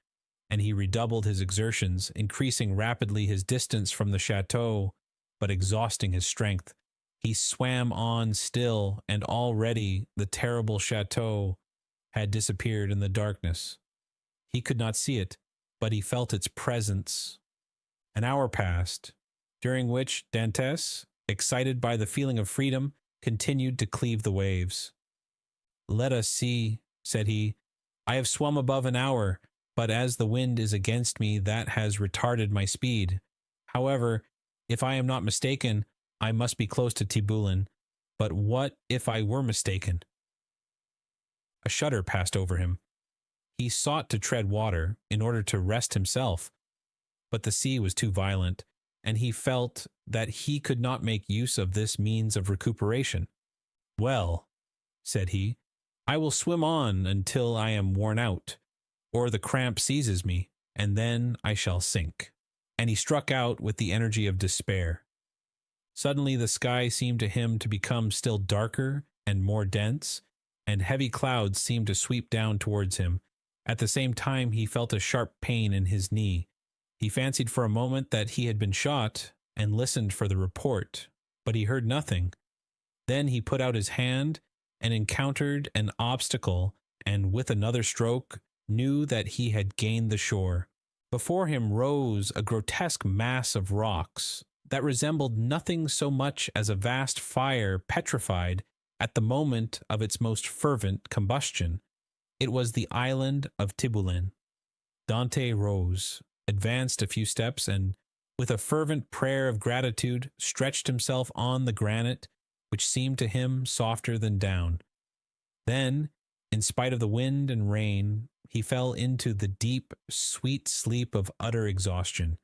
and he redoubled his exertions, increasing rapidly his distance from the chateau, but exhausting his strength. He swam on still, and already the terrible chateau had disappeared in the darkness. He could not see it, but he felt its presence. An hour passed, during which Dantès, excited by the feeling of freedom, continued to cleave the waves. "Let us see," said he. "I have swum above an hour, but as the wind is against me, that has retarded my speed. However, if I am not mistaken, I must be close to Tiboulin. But what if I were mistaken?" A shudder passed over him. He sought to tread water in order to rest himself, but the sea was too violent, and he felt that he could not make use of this means of recuperation. "Well," said he, "I will swim on until I am worn out, or the cramp seizes me, and then I shall sink." And he struck out with the energy of despair. Suddenly the sky seemed to him to become still darker and more dense, and heavy clouds seemed to sweep down towards him. At the same time he felt a sharp pain in his knee. He fancied for a moment that he had been shot, and listened for the report, but he heard nothing. Then he put out his hand and encountered an obstacle, and with another stroke knew that he had gained the shore. Before him rose a grotesque mass of rocks that resembled nothing so much as a vast fire petrified at the moment of its most fervent combustion. It was the island of Tiboulin. Dante rose, advanced a few steps, and with a fervent prayer of gratitude, stretched himself on the granite, which seemed to him softer than down. Then, in spite of the wind and rain, he fell into the deep, sweet sleep of utter exhaustion.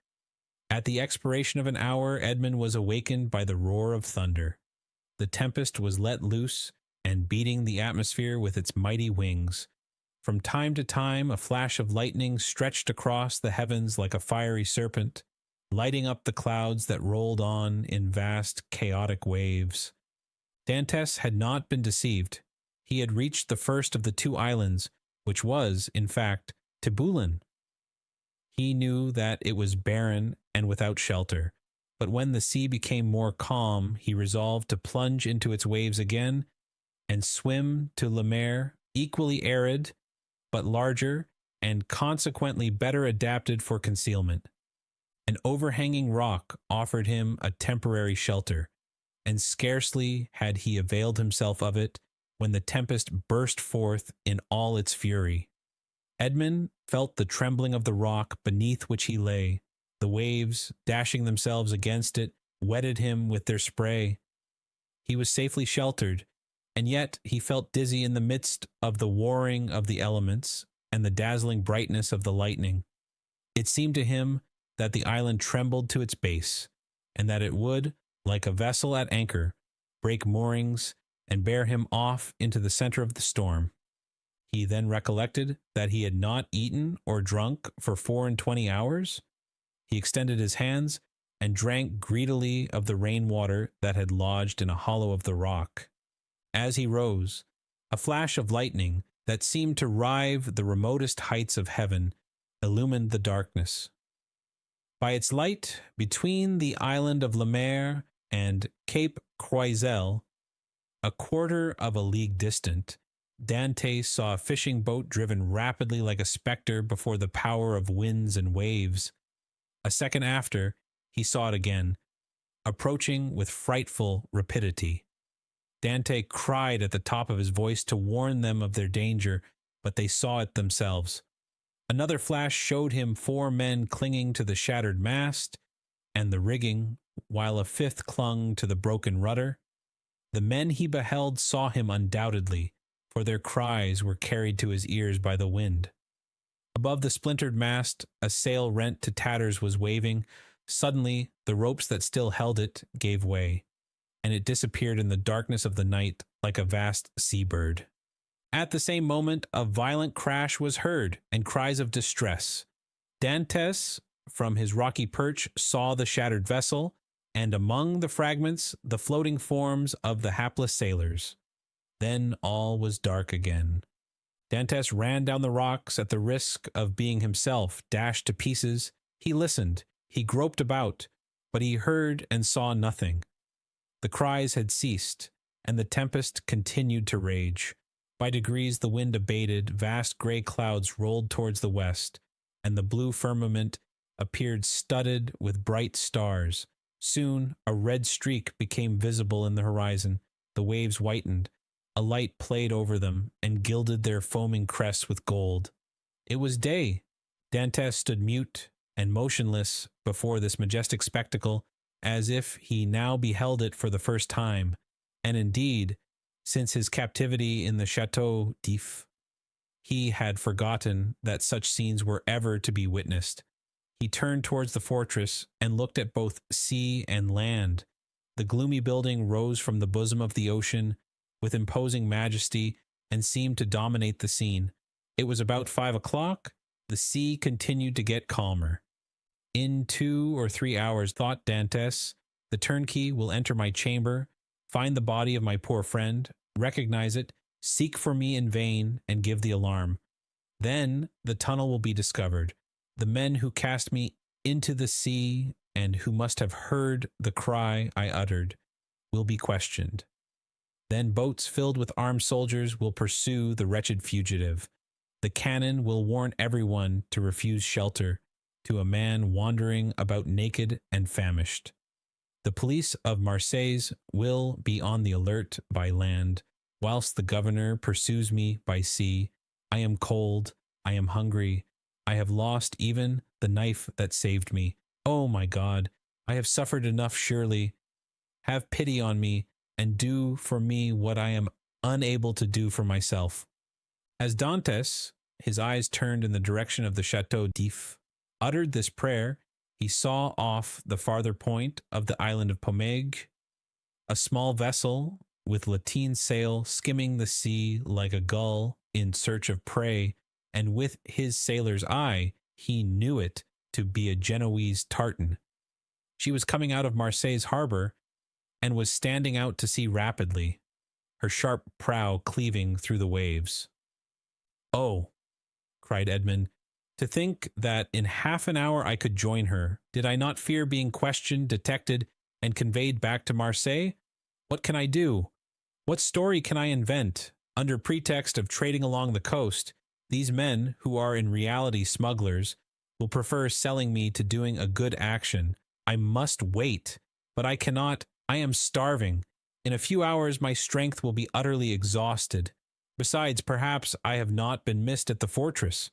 At the expiration of an hour, Edmund was awakened by the roar of thunder. The tempest was let loose and beating the atmosphere with its mighty wings. From time to time, a flash of lightning stretched across the heavens like a fiery serpent, lighting up the clouds that rolled on in vast, chaotic waves. Dantes had not been deceived. He had reached the first of the two islands, which was, in fact, Tiboulen. He knew that it was barren and without shelter, but when the sea became more calm, he resolved to plunge into its waves again and swim to Le Maire, equally arid, but larger and consequently better adapted for concealment. An overhanging rock offered him a temporary shelter, and scarcely had he availed himself of it when the tempest burst forth in all its fury. Edmund felt the trembling of the rock beneath which he lay. The waves, dashing themselves against it, wetted him with their spray. He was safely sheltered, and yet he felt dizzy in the midst of the warring of the elements and the dazzling brightness of the lightning. It seemed to him that the island trembled to its base, and that it would, like a vessel at anchor, break moorings and bear him off into the center of the storm. He then recollected that he had not eaten or drunk for 24 hours. He extended his hands and drank greedily of the rainwater that had lodged in a hollow of the rock. As he rose, a flash of lightning that seemed to rive the remotest heights of heaven illumined the darkness. By its light, between the island of Le Maire and Cape Croiselle, a quarter of a league distant, Dante saw a fishing boat driven rapidly like a spectre before the power of winds and waves. A second after, he saw it again, approaching with frightful rapidity. Dante cried at the top of his voice to warn them of their danger, but they saw it themselves. Another flash showed him 4 men clinging to the shattered mast and the rigging, while a 5th clung to the broken rudder. The men he beheld saw him undoubtedly, for their cries were carried to his ears by the wind. Above the splintered mast, a sail rent to tatters was waving. Suddenly, the ropes that still held it gave way, and it disappeared in the darkness of the night like a vast seabird. At the same moment, a violent crash was heard, and cries of distress. Dantes, from his rocky perch, saw the shattered vessel, and among the fragments, the floating forms of the hapless sailors. Then all was dark again. Dantes ran down the rocks at the risk of being himself dashed to pieces. He listened, he groped about, but he heard and saw nothing. The cries had ceased, and the tempest continued to rage. By degrees the wind abated, vast gray clouds rolled towards the west, and the blue firmament appeared studded with bright stars. Soon a red streak became visible in the horizon. The waves whitened. A light played over them and gilded their foaming crests with gold. It was day. Dantes stood mute and motionless before this majestic spectacle, as if he now beheld it for the first time, and indeed, since his captivity in the Chateau d'If, he had forgotten that such scenes were ever to be witnessed. He turned towards the fortress and looked at both sea and land. The gloomy building rose from the bosom of the ocean with imposing majesty and seemed to dominate the scene. It was about 5 o'clock. The sea continued to get calmer. In 2 or 3 hours, thought Dantes, the turnkey will enter my chamber, find the body of my poor friend, recognize it, seek for me in vain, and give the alarm. Then the tunnel will be discovered. The men who cast me into the sea and who must have heard the cry I uttered will be questioned. Then boats filled with armed soldiers will pursue the wretched fugitive. The cannon will warn everyone to refuse shelter to a man wandering about naked and famished. The police of Marseilles will be on the alert by land, whilst the governor pursues me by sea. I am cold, I am hungry, I have lost even the knife that saved me. Oh my God, I have suffered enough surely. Have pity on me, and do for me what I am unable to do for myself. As Dantes, his eyes turned in the direction of the Chateau d'If, uttered this prayer, he saw off the farther point of the island of Pomègue a small vessel with lateen sail skimming the sea like a gull in search of prey, and with his sailor's eye he knew it to be a Genoese tartan. She was coming out of Marseille's harbor and was standing out to sea rapidly, her sharp prow cleaving through the waves. "Oh," cried Edmund, "to think that in half an hour I could join her. Did I not fear being questioned, detected, and conveyed back to Marseille? What can I do? What story can I invent? Under pretext of trading along the coast, these men, who are in reality smugglers, will prefer selling me to doing a good action. I must wait, but I cannot. I am starving. In a few hours my strength will be utterly exhausted. Besides, perhaps I have not been missed at the fortress.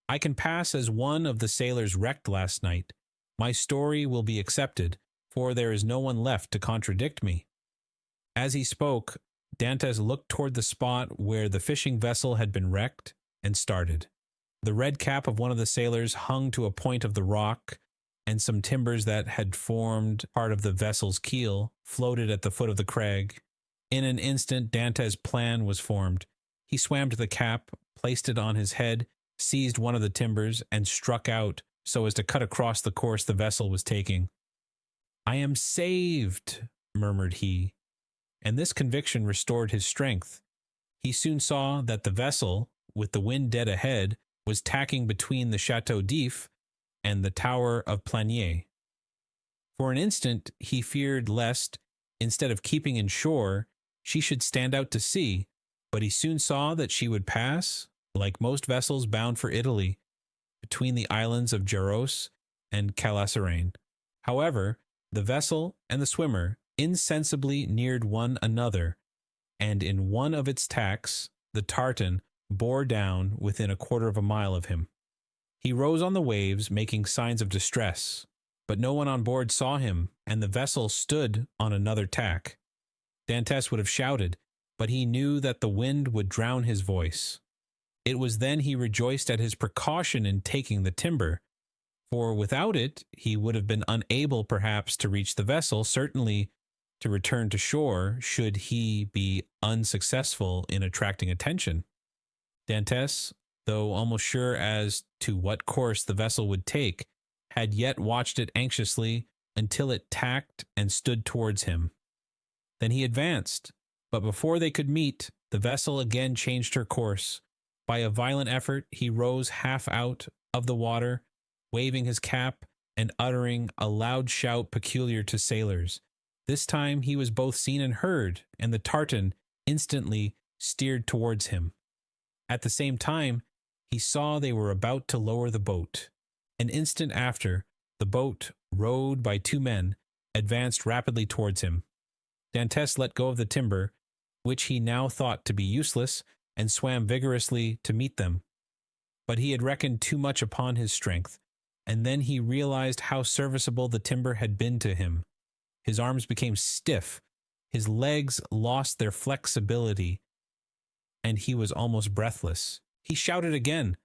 I can pass as one of the sailors wrecked last night. My story will be accepted, for there is no one left to contradict me." As he spoke, Dantes looked toward the spot where the fishing vessel had been wrecked and started. The red cap of one of the sailors hung to a point of the rock, and some timbers that had formed part of the vessel's keel floated at the foot of the crag. In an instant, Dantes' plan was formed. He swam to the cap, placed it on his head, seized one of the timbers, and struck out so as to cut across the course the vessel was taking. "I am saved," murmured he, and this conviction restored his strength. He soon saw that the vessel, with the wind dead ahead, was tacking between the Chateau d'If and the Tower of Planier. For an instant he feared lest, instead of keeping in shore, she should stand out to sea, but he soon saw that she would pass, like most vessels bound for Italy, between the islands of Jaros and Calaseraigne. However, the vessel and the swimmer insensibly neared one another, and in one of its tacks the tartan bore down within a quarter of a mile of him. He rose on the waves, making signs of distress, but no one on board saw him, and the vessel stood on another tack. Dantes would have shouted, but he knew that the wind would drown his voice. It was then he rejoiced at his precaution in taking the timber, for without it he would have been unable perhaps to reach the vessel, certainly to return to shore should he be unsuccessful in attracting attention. Dantes, though almost sure as to what course the vessel would take, had yet watched it anxiously until it tacked and stood towards him. Then he advanced, but before they could meet, the vessel again changed her course. By a violent effort he rose half out of the water, waving his cap and uttering a loud shout peculiar to sailors. This time he was both seen and heard, and the tartan instantly steered towards him. At the same time, he saw they were about to lower the boat. An instant after, the boat, rowed by two men, advanced rapidly towards him. Dantes let go of the timber, which he now thought to be useless, and swam vigorously to meet them. But he had reckoned too much upon his strength, and then he realized how serviceable the timber had been to him. His arms became stiff, his legs lost their flexibility, and he was almost breathless. He shouted again.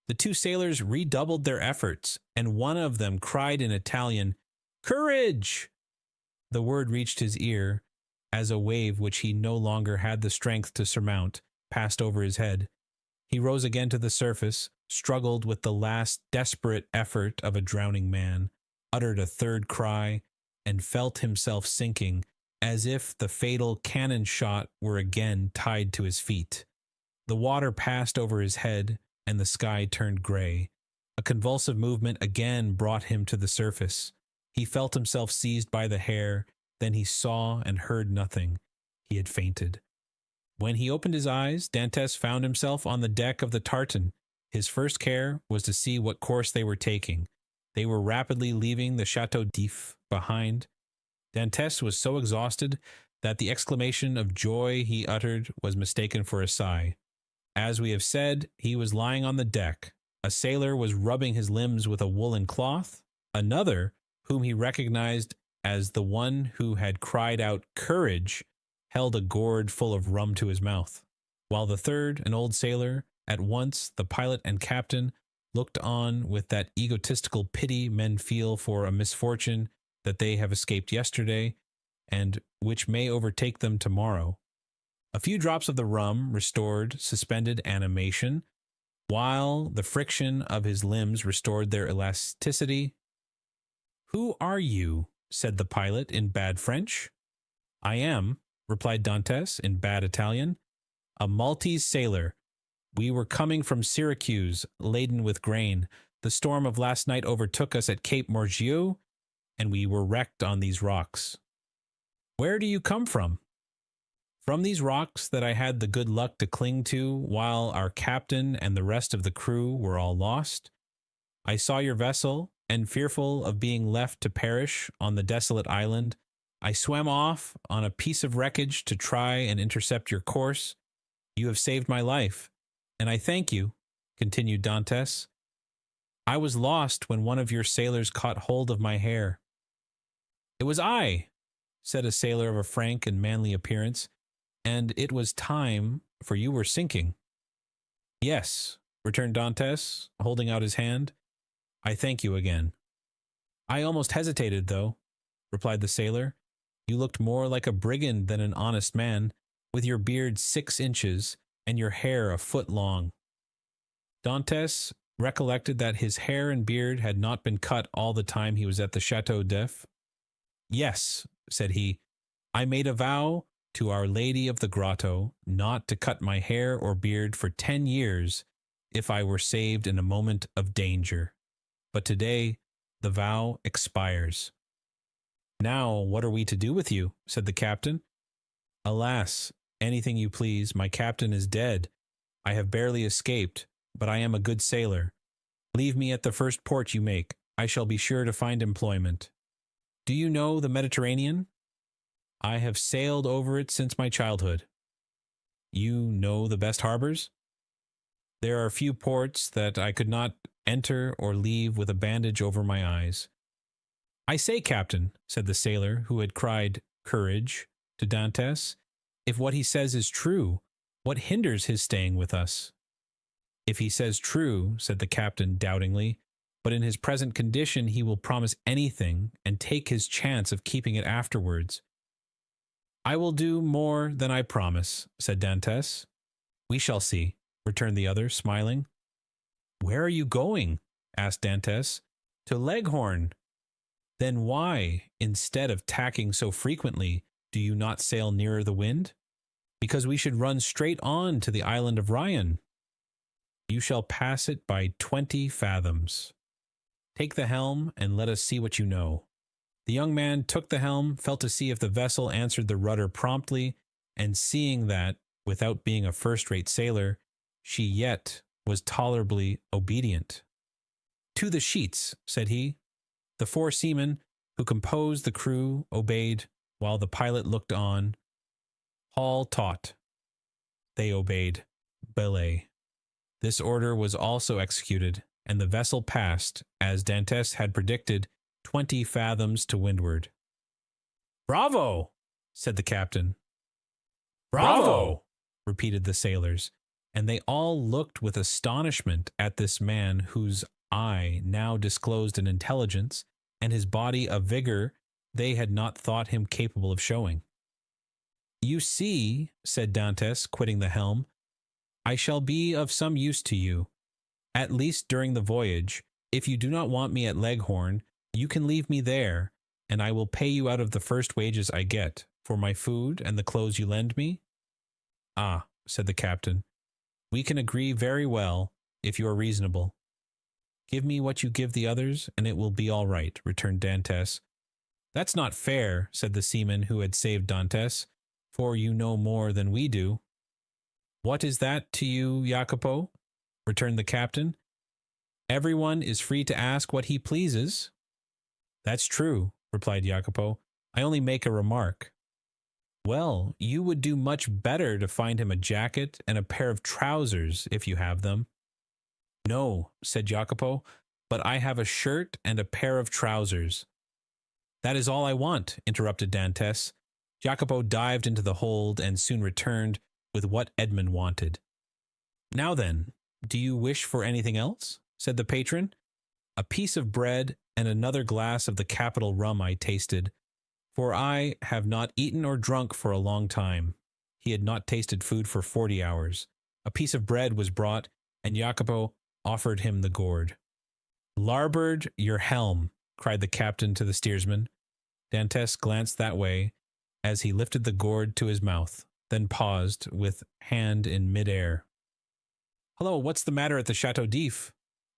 The two sailors redoubled their efforts, and one of them cried in Italian, "Courage!" The word reached his ear as a wave which he no longer had the strength to surmount passed over his head. He rose again to the surface, struggled with the last desperate effort of a drowning man, uttered a third cry, and felt himself sinking, as if the fatal cannon shot were again tied to his feet. The water passed over his head, and the sky turned gray. A convulsive movement again brought him to the surface. He felt himself seized by the hair, then he saw and heard nothing. He had fainted. When he opened his eyes, Dantes found himself on the deck of the tartan. His first care was to see what course they were taking. They were rapidly leaving the Chateau d'If behind. Dantes was so exhausted that the exclamation of joy he uttered was mistaken for a sigh. As we have said, he was lying on the deck. A sailor was rubbing his limbs with a woolen cloth, Another, whom he recognized as the one who had cried out "Courage," held a gourd full of rum to his mouth, while the third, an old sailor, at once the pilot and captain, looked on with that egotistical pity men feel for a misfortune that they have escaped yesterday, and which may overtake them tomorrow. A few drops of the rum restored suspended animation, while the friction of his limbs restored their elasticity. "Who are you?" said the pilot in bad French. "I am," replied Dantes in bad Italian, "a Maltese sailor. We were coming from Syracuse, laden with grain. The storm of last night overtook us at Cape Morgiou, and we were wrecked on these rocks." "Where do you come from?" "From these rocks that I had the good luck to cling to while our captain and the rest of the crew were all lost. I saw your vessel, and fearful of being left to perish on the desolate island, I swam off on a piece of wreckage to try and intercept your course. You have saved my life, and I thank you," continued Dantes. "I was lost when one of your sailors caught hold of my hair." "It was I," said a sailor of a frank and manly appearance, "and it was time, for you were sinking." "Yes," returned Dantes, holding out his hand. "I thank you again." "I almost hesitated, though," replied the sailor. "You looked more like a brigand than an honest man, with your beard 6 inches and your hair a foot long." Dantes recollected that his hair and beard had not been cut all the time he was at the Chateau d'If. "Yes," said he, "I made a vow to Our Lady of the Grotto not to cut my hair or beard for 10 years if I were saved in a moment of danger. But today the vow expires." "Now what are we to do with you?" said the captain. "Alas, anything you please. My captain is dead. I have barely escaped, but I am a good sailor. Leave me at the first port you make. I shall be sure to find employment." "Do you know the Mediterranean?" "I have sailed over it since my childhood." "You know the best harbors?" "There are few ports that I could not enter or leave with a bandage over my eyes." "I say, captain," said the sailor who had cried "Courage" to Dantes, "if what he says is true, what hinders his staying with us?" "If he says true," said the captain doubtingly, "but in his present condition he will promise anything and take his chance of keeping it afterwards." "I will do more than I promise," said Dantes. "We shall see," returned the other, smiling. "Where are you going?" asked Dantes. "To Leghorn." "Then why, instead of tacking so frequently, do you not sail nearer the wind?" "Because we should run straight on to the island of Ryan." "You shall pass it by 20 fathoms. Take the helm, and let us see what you know." The young man took the helm, felt to see if the vessel answered the rudder promptly, and seeing that, without being a first-rate sailor, she yet was tolerably obedient. "To the sheets," said he. The 4 seamen who composed the crew obeyed, while the pilot looked on. "Haul taut." They obeyed. Belay. This order was also executed, and the vessel passed, as Dantes had predicted, 20 fathoms to windward. "Bravo!" said the captain. "Bravo!" repeated the sailors, and they all looked with astonishment at this man whose eye now disclosed an intelligence and his body a vigor they had not thought him capable of showing. "You see," said Dantes, quitting the helm, "I shall be of some use to you, at least during the voyage. If you do not want me at Leghorn, you can leave me there, and I will pay you out of the first wages I get, for my food and the clothes you lend me." "Ah," said the captain, "we can agree very well, if you are reasonable." "Give me what you give the others, and it will be all right," returned Dantes. "That's not fair," said the seaman who had saved Dantes, "for you know more than we do." "What is that to you, Jacopo?" returned the captain. "Everyone is free to ask what he pleases." "That's true," replied Jacopo. "I only make a remark." "Well, you would do much better to find him a jacket and a pair of trousers, if you have them." "No," said Jacopo, but I have a shirt and a pair of trousers." "That is all I want," interrupted Dantès. Jacopo dived into the hold and soon returned with what Edmund wanted. "Now then, do you wish for anything else?" said the patron. "A piece of bread and another glass of the capital rum I tasted, for I have not eaten or drunk for a long time." He had not tasted food for 40 hours. A piece of bread was brought, and Jacopo offered him the gourd. "Larboard your helm," cried the captain to the steersman. Dantès glanced that way as he lifted the gourd to his mouth, then paused with hand in mid-air. "Hello, what's the matter at the Château d'If?"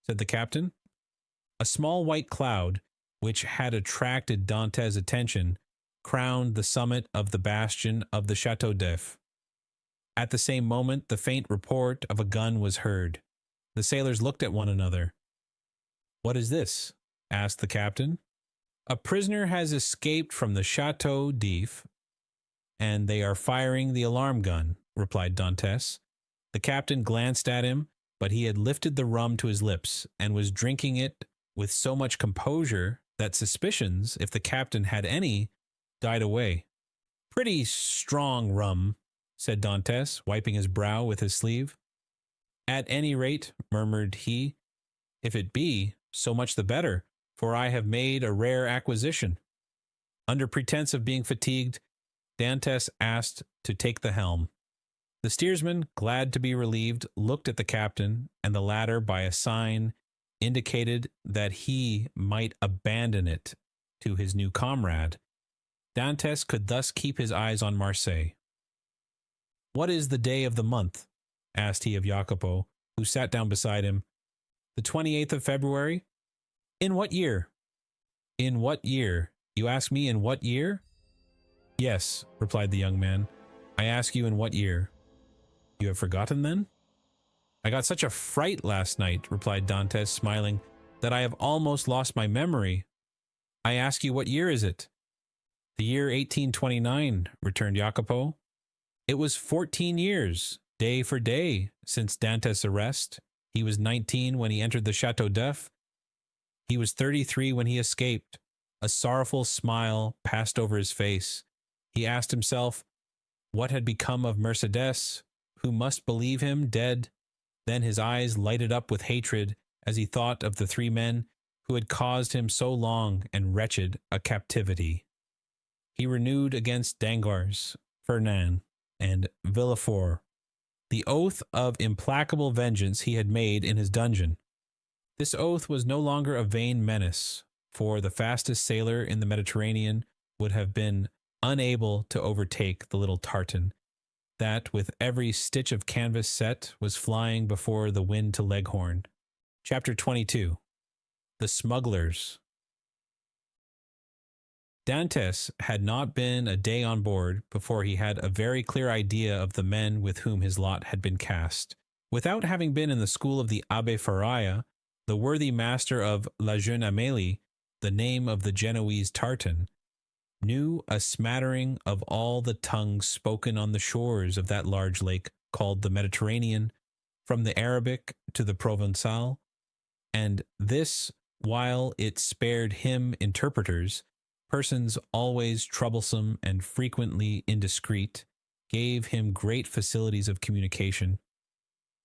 said the captain. A small white cloud, which had attracted Dantès' attention, crowned the summit of the bastion of the Château d'If. At the same moment, the faint report of a gun was heard. The sailors looked at one another. "What is this?" asked the captain. "A prisoner has escaped from the Château d'If, and they are firing the alarm gun," replied Dantès. The captain glanced at him, but he had lifted the rum to his lips, and was drinking it with so much composure that suspicions, if the captain had any, died away. "Pretty strong rum," said Dantès, wiping his brow with his sleeve. "At any rate," murmured he, "if it be, so much the better, for I have made a rare acquisition." Under pretense of being fatigued, Dantès asked to take the helm. The steersman, glad to be relieved, looked at the captain, and the latter, by a sign, indicated that he might abandon it to his new comrade. Dantès could thus keep his eyes on Marseille. "What is the day of the month?" asked he of Jacopo, who sat down beside him. "The 28th of February." "In what year?" "In what year? You ask me in what year?" "Yes," replied the young man. "I ask you in what year." "You have forgotten, then?" "I got such a fright last night," replied Dantès, smiling, "that I have almost lost my memory." "I ask you what year is it?" "The year 1829, returned Jacopo. It was 14 years, day for day, since Dantès' arrest. He was 19 when he entered the Château d'If. He was 33 when he escaped. A sorrowful smile passed over his face. He asked himself what had become of Mercédès, who must believe him dead. Then his eyes lighted up with hatred as he thought of the 3 men who had caused him so long and wretched a captivity. He renewed against Danglars, Fernand, and Villefort the oath of implacable vengeance he had made in his dungeon. This oath was no longer a vain menace, for the fastest sailor in the Mediterranean would have been unable to overtake the little tartan, that with every stitch of canvas set was flying before the wind to Leghorn. Chapter 22. The Smugglers. Dantès had not been a day on board before he had a very clear idea of the men with whom his lot had been cast. Without having been in the school of the Abbé Faria, the worthy master of La Jeune Amélie, the name of the Genoese tartan, knew a smattering of all the tongues spoken on the shores of that large lake called the Mediterranean, from the Arabic to the Provençal, and this, while it spared him interpreters, persons always troublesome and frequently indiscreet, gave him great facilities of communication,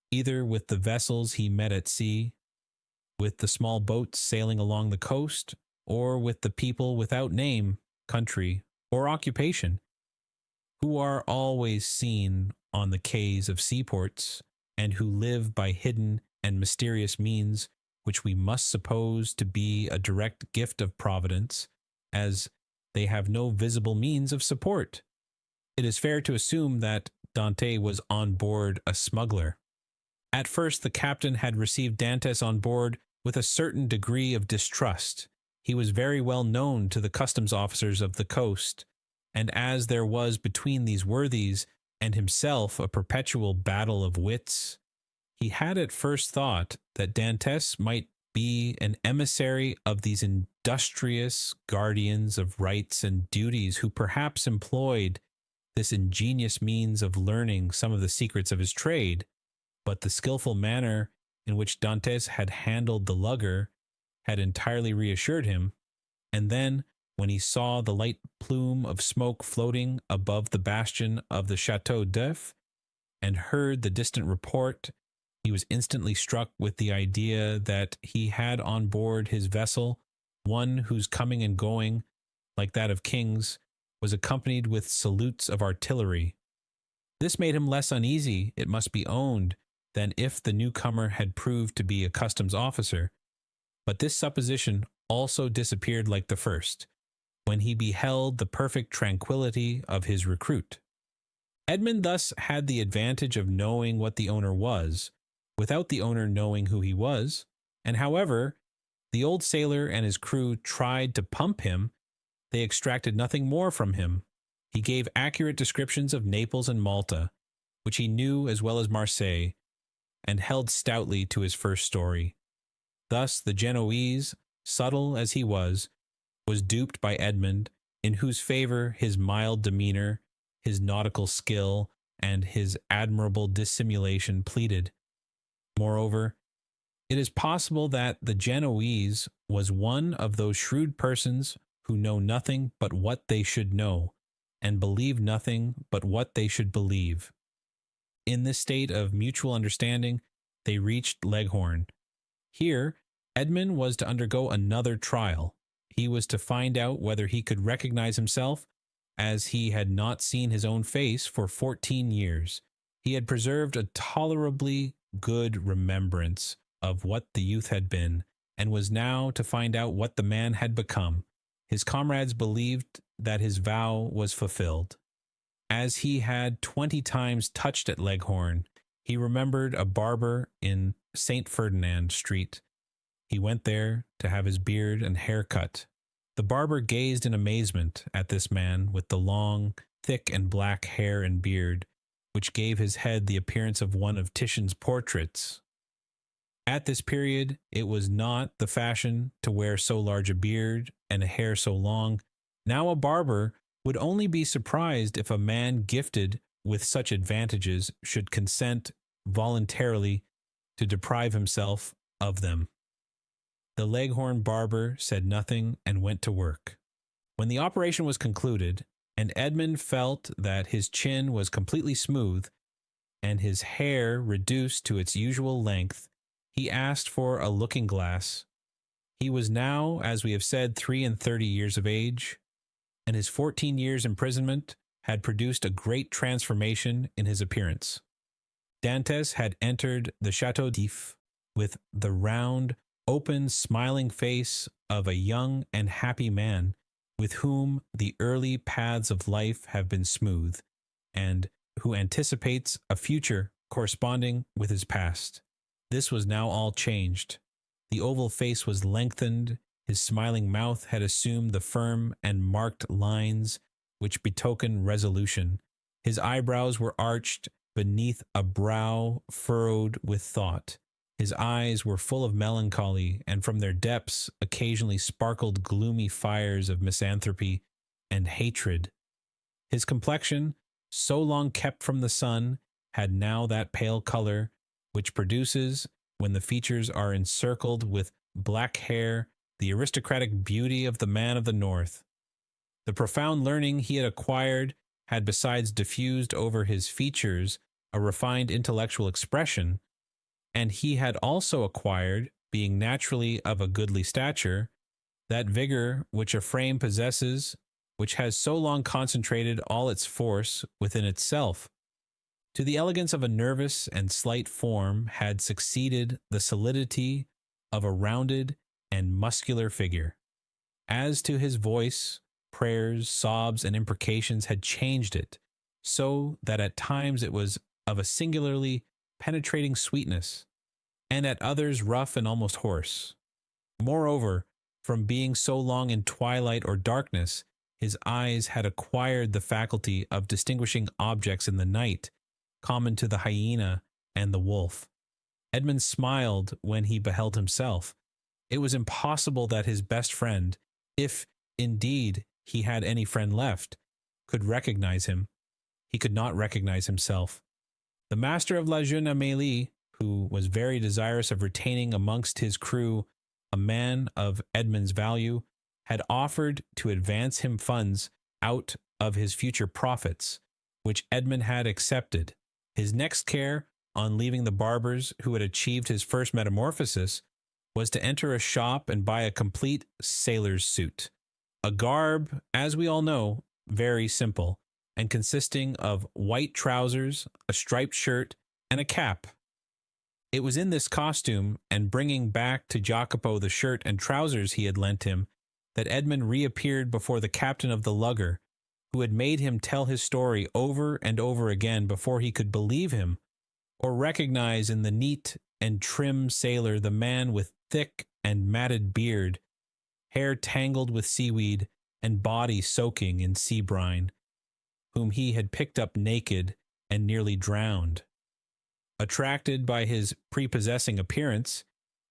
either with the vessels he met at sea, with the small boats sailing along the coast, or with the people without name, country, or occupation, who are always seen on the quays of seaports, and who live by hidden and mysterious means which we must suppose to be a direct gift of Providence, as they have no visible means of support. It is fair to assume that Dante was on board a smuggler. At first the captain had received Dantès on board with a certain degree of distrust. He was very well known to the customs officers of the coast, and as there was between these worthies and himself a perpetual battle of wits, he had at first thought that Dantès might be an emissary of these industrious guardians of rights and duties, who perhaps employed this ingenious means of learning some of the secrets of his trade. But the skillful manner in which Dantès had handled the lugger had entirely reassured him, and then, when he saw the light plume of smoke floating above the bastion of the Chateau d'If, and heard the distant report, he was instantly struck with the idea that he had on board his vessel one whose coming and going, like that of kings, was accompanied with salutes of artillery. This made him less uneasy, it must be owned, than if the newcomer had proved to be a customs officer. But this supposition also disappeared like the first, when he beheld the perfect tranquillity of his recruit. Edmund thus had the advantage of knowing what the owner was, without the owner knowing who he was, and however the old sailor and his crew tried to pump him, they extracted nothing more from him. He gave accurate descriptions of Naples and Malta, which he knew as well as Marseille, and held stoutly to his first story. Thus the Genoese, subtle as he was duped by Edmund, in whose favor his mild demeanor, his nautical skill, and his admirable dissimulation pleaded. Moreover, it is possible that the Genoese was one of those shrewd persons who know nothing but what they should know, and believe nothing but what they should believe. In this state of mutual understanding, they reached Leghorn. Here, Edmund was to undergo another trial. He was to find out whether he could recognize himself, as he had not seen his own face for 14 years. He had preserved a tolerably good remembrance of what the youth had been, and was now to find out what the man had become. His comrades believed that his vow was fulfilled. As he had 20 times touched at Leghorn, he remembered a barber in St. Ferdinand Street. He went there to have his beard and hair cut. The barber gazed in amazement at this man with the long, thick and black hair and beard, which gave his head the appearance of one of Titian's portraits. At this period, it was not the fashion to wear so large a beard and a hair so long. Now a barber would only be surprised if a man gifted with such advantages should consent voluntarily to deprive himself of them. The Leghorn barber said nothing and went to work. When the operation was concluded, and Edmund felt that his chin was completely smooth, and his hair reduced to its usual length, he asked for a looking-glass. He was now, as we have said, 33 years of age, and his 14 years' imprisonment had produced a great transformation in his appearance. Dantès had entered the Château d'If with the round, open, smiling face of a young and happy man, with whom the early paths of life have been smooth, and who anticipates a future corresponding with his past. This was now all changed. The oval face was lengthened, his smiling mouth had assumed the firm and marked lines which betoken resolution. His eyebrows were arched beneath a brow furrowed with thought. His eyes were full of melancholy, and from their depths occasionally sparkled gloomy fires of misanthropy and hatred. His complexion, so long kept from the sun, had now that pale color which produces, when the features are encircled with black hair, the aristocratic beauty of the man of the north. The profound learning he had acquired had besides diffused over his features a refined intellectual expression, and he had also acquired, being naturally of a goodly stature, that vigor which a frame possesses, which has so long concentrated all its force within itself. To the elegance of a nervous and slight form had succeeded the solidity of a rounded and muscular figure. As to his voice, prayers, sobs, and imprecations had changed it, so that at times it was of a singularly penetrating sweetness, and at others rough and almost hoarse. Moreover, from being so long in twilight or darkness, his eyes had acquired the faculty of distinguishing objects in the night, common to the hyena and the wolf. Edmund smiled when he beheld himself. It was impossible that his best friend, if indeed he had any friend left, could recognize him. He could not recognize himself. The master of La Jeune Amélie, who was very desirous of retaining amongst his crew a man of Edmund's value, had offered to advance him funds out of his future profits, which Edmund had accepted. His next care, on leaving the barber's who had achieved his first metamorphosis, was to enter a shop and buy a complete sailor's suit, a garb, as we all know, very simple, and consisting of white trousers, a striped shirt, and a cap. It was in this costume, and bringing back to Jacopo the shirt and trousers he had lent him, that Edmund reappeared before the captain of the lugger, who had made him tell his story over and over again before he could believe him, or recognize in the neat and trim sailor the man with thick and matted beard, hair tangled with seaweed, and body soaking in sea brine, whom he had picked up naked and nearly drowned. Attracted by his prepossessing appearance,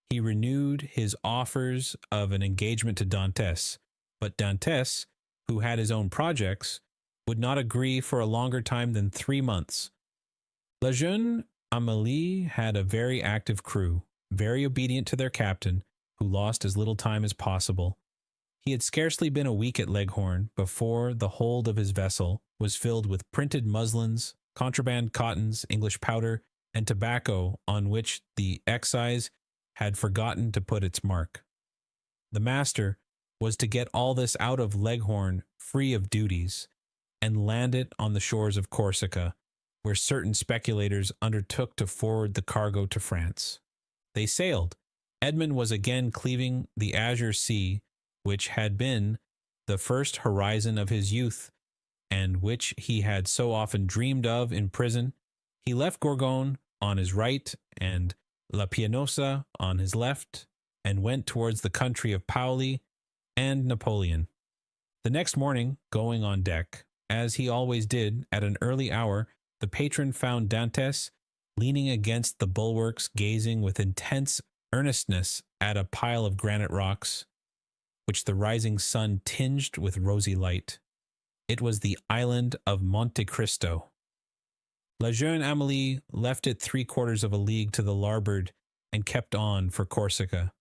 he renewed his offers of an engagement to Dantès, but Dantès, who had his own projects, would not agree for a longer time than 3 months. La jeune Amélie had a very active crew, very obedient to their captain, who lost as little time as possible. He had scarcely been a week at Leghorn before the hold of his vessel was filled with printed muslins, contraband cottons, English powder, and tobacco on which the excise had forgotten to put its mark. The master was to get all this out of Leghorn free of duties, and land it on the shores of Corsica, where certain speculators undertook to forward the cargo to France. They sailed. Edmund was again cleaving the azure sea, which had been the first horizon of his youth, and which he had so often dreamed of in prison. He left Gorgone on his right and La Pianosa on his left, and went towards the country of Paoli and Napoleon. The next morning, going on deck, as he always did at an early hour, the patron found Dantès leaning against the bulwarks, gazing with intense earnestness at a pile of granite rocks, which the rising sun tinged with rosy light. It was the island of Monte Cristo. La jeune Amélie left it 3/4 of a league to the larboard and kept on for Corsica.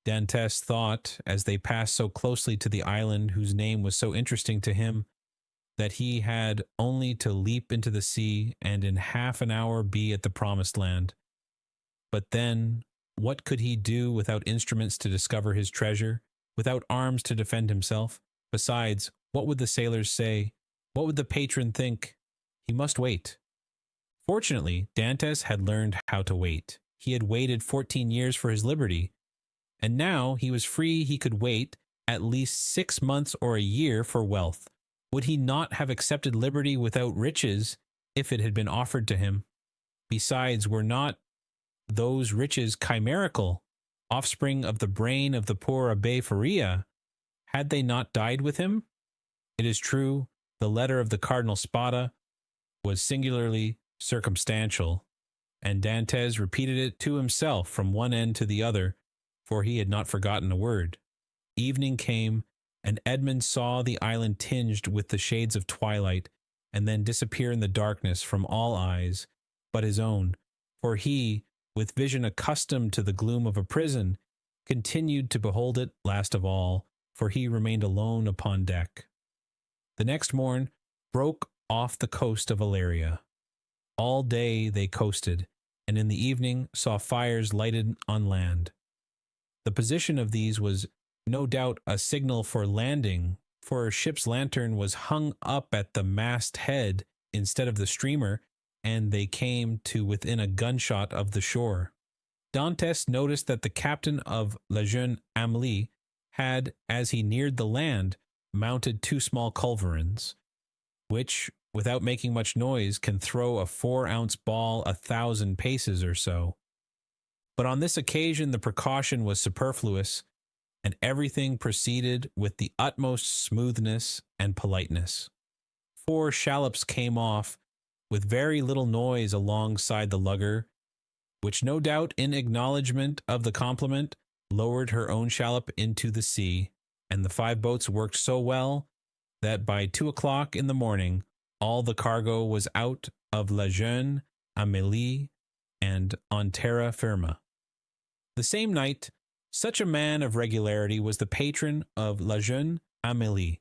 Dantès thought, as they passed so closely to the island whose name was so interesting to him, that he had only to leap into the sea and in half an hour be at the promised land. But then, what could he do without instruments to discover his treasure, without arms to defend himself? Besides, what would the sailors say? What would the patron think? He must wait. Fortunately, Dantès had learned how to wait. He had waited 14 years for his liberty, and now he was free. He could wait at least 6 months or a year for wealth. Would he not have accepted liberty without riches if it had been offered to him? Besides, were not those riches chimerical, offspring of the brain of the poor Abbé Faria? Had they not died with him? It is true, the letter of the Cardinal Spada was singularly circumstantial, and Dantès repeated it to himself from one end to the other, for he had not forgotten a word. Evening came, and Edmund saw the island tinged with the shades of twilight, and then disappear in the darkness from all eyes but his own, for he, with vision accustomed to the gloom of a prison, continued to behold it last of all, for he remained alone upon deck. The next morn broke off the coast of Aleria. All day they coasted, and in the evening saw fires lighted on land. The position of these was no doubt a signal for landing, for a ship's lantern was hung up at the mast head instead of the streamer, and they came to within a gunshot of the shore. Dantès noticed that the captain of La Jeune Amélie had, as he neared the land, mounted 2 small culverins, which, without making much noise, can throw a 4-ounce ball 1,000 paces or so. But on this occasion the precaution was superfluous, and everything proceeded with the utmost smoothness and politeness. 4 shallops came off with very little noise alongside the lugger, which no doubt in acknowledgment of the compliment lowered her own shallop into the sea, and the 5 boats worked so well that by 2 o'clock in the morning all the cargo was out of La Jeune Amélie and on terra firma. The same night Such a man of regularity was the patron of La Jeune Amélie.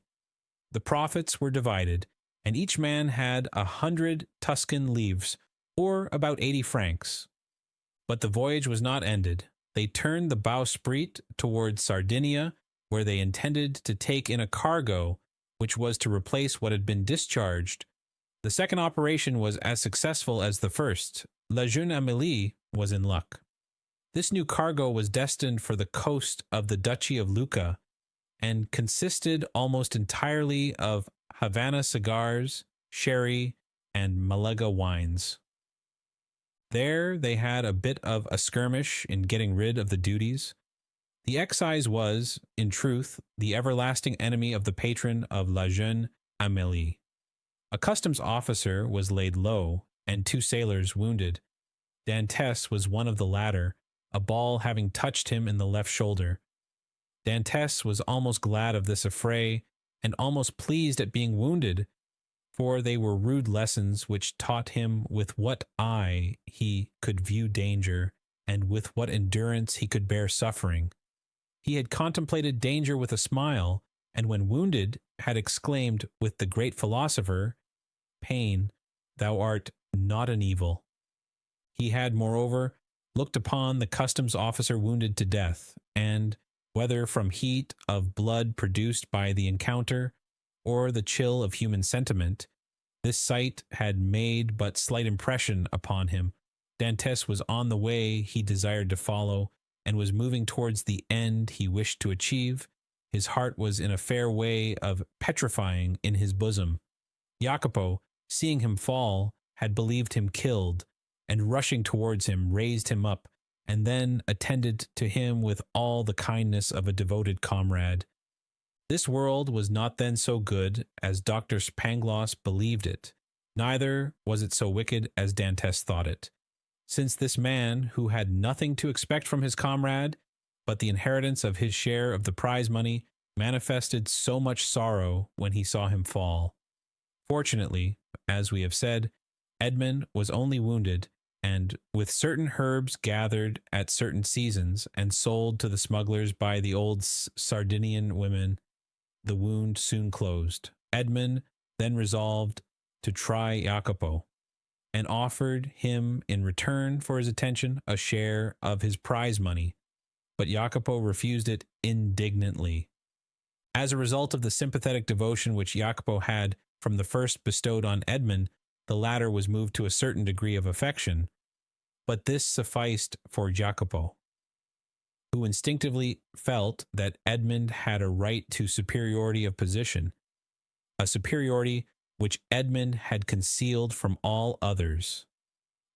The profits were divided, and each man had 100 Tuscan livres, or about 80 francs. But the voyage was not ended. They turned the bowsprit towards Sardinia, where they intended to take in a cargo which was to replace what had been discharged. The second operation was as successful as the first. La Jeune Amélie was in luck. This new cargo was destined for the coast of the Duchy of Lucca, and consisted almost entirely of Havana cigars, sherry, and Malaga wines. There they had a bit of a skirmish in getting rid of the duties. The excise was, in truth, the everlasting enemy of the patron of La Jeune Amélie. A customs officer was laid low, and 2 sailors wounded. Dantès was one of the latter, a ball having touched him in the left shoulder. Dantès was almost glad of this affray, and almost pleased at being wounded, for they were rude lessons which taught him with what eye he could view danger, and with what endurance he could bear suffering. He had contemplated danger with a smile, and when wounded had exclaimed with the great philosopher, "Pain, thou art not an evil." He had, moreover, looked upon the customs officer wounded to death, and, whether from heat of blood produced by the encounter, or the chill of human sentiment, this sight had made but slight impression upon him. Dantès was on the way he desired to follow, and was moving towards the end he wished to achieve. His heart was in a fair way of petrifying in his bosom. Jacopo, seeing him fall, had believed him killed, and rushing towards him, raised him up, and then attended to him with all the kindness of a devoted comrade. This world was not then so good as Dr. Pangloss believed it, neither was it so wicked as Dantès thought it, since this man, who had nothing to expect from his comrade but the inheritance of his share of the prize money, manifested so much sorrow when he saw him fall. Fortunately, as we have said, Edmund was only wounded, and with certain herbs gathered at certain seasons and sold to the smugglers by the old Sardinian women, the wound soon closed. Edmund then resolved to try Jacopo, and offered him in return for his attention a share of his prize money, but Jacopo refused it indignantly. As a result of the sympathetic devotion which Jacopo had from the first bestowed on Edmund, the latter was moved to a certain degree of affection, but this sufficed for Jacopo, who instinctively felt that Edmund had a right to superiority of position, a superiority which Edmund had concealed from all others.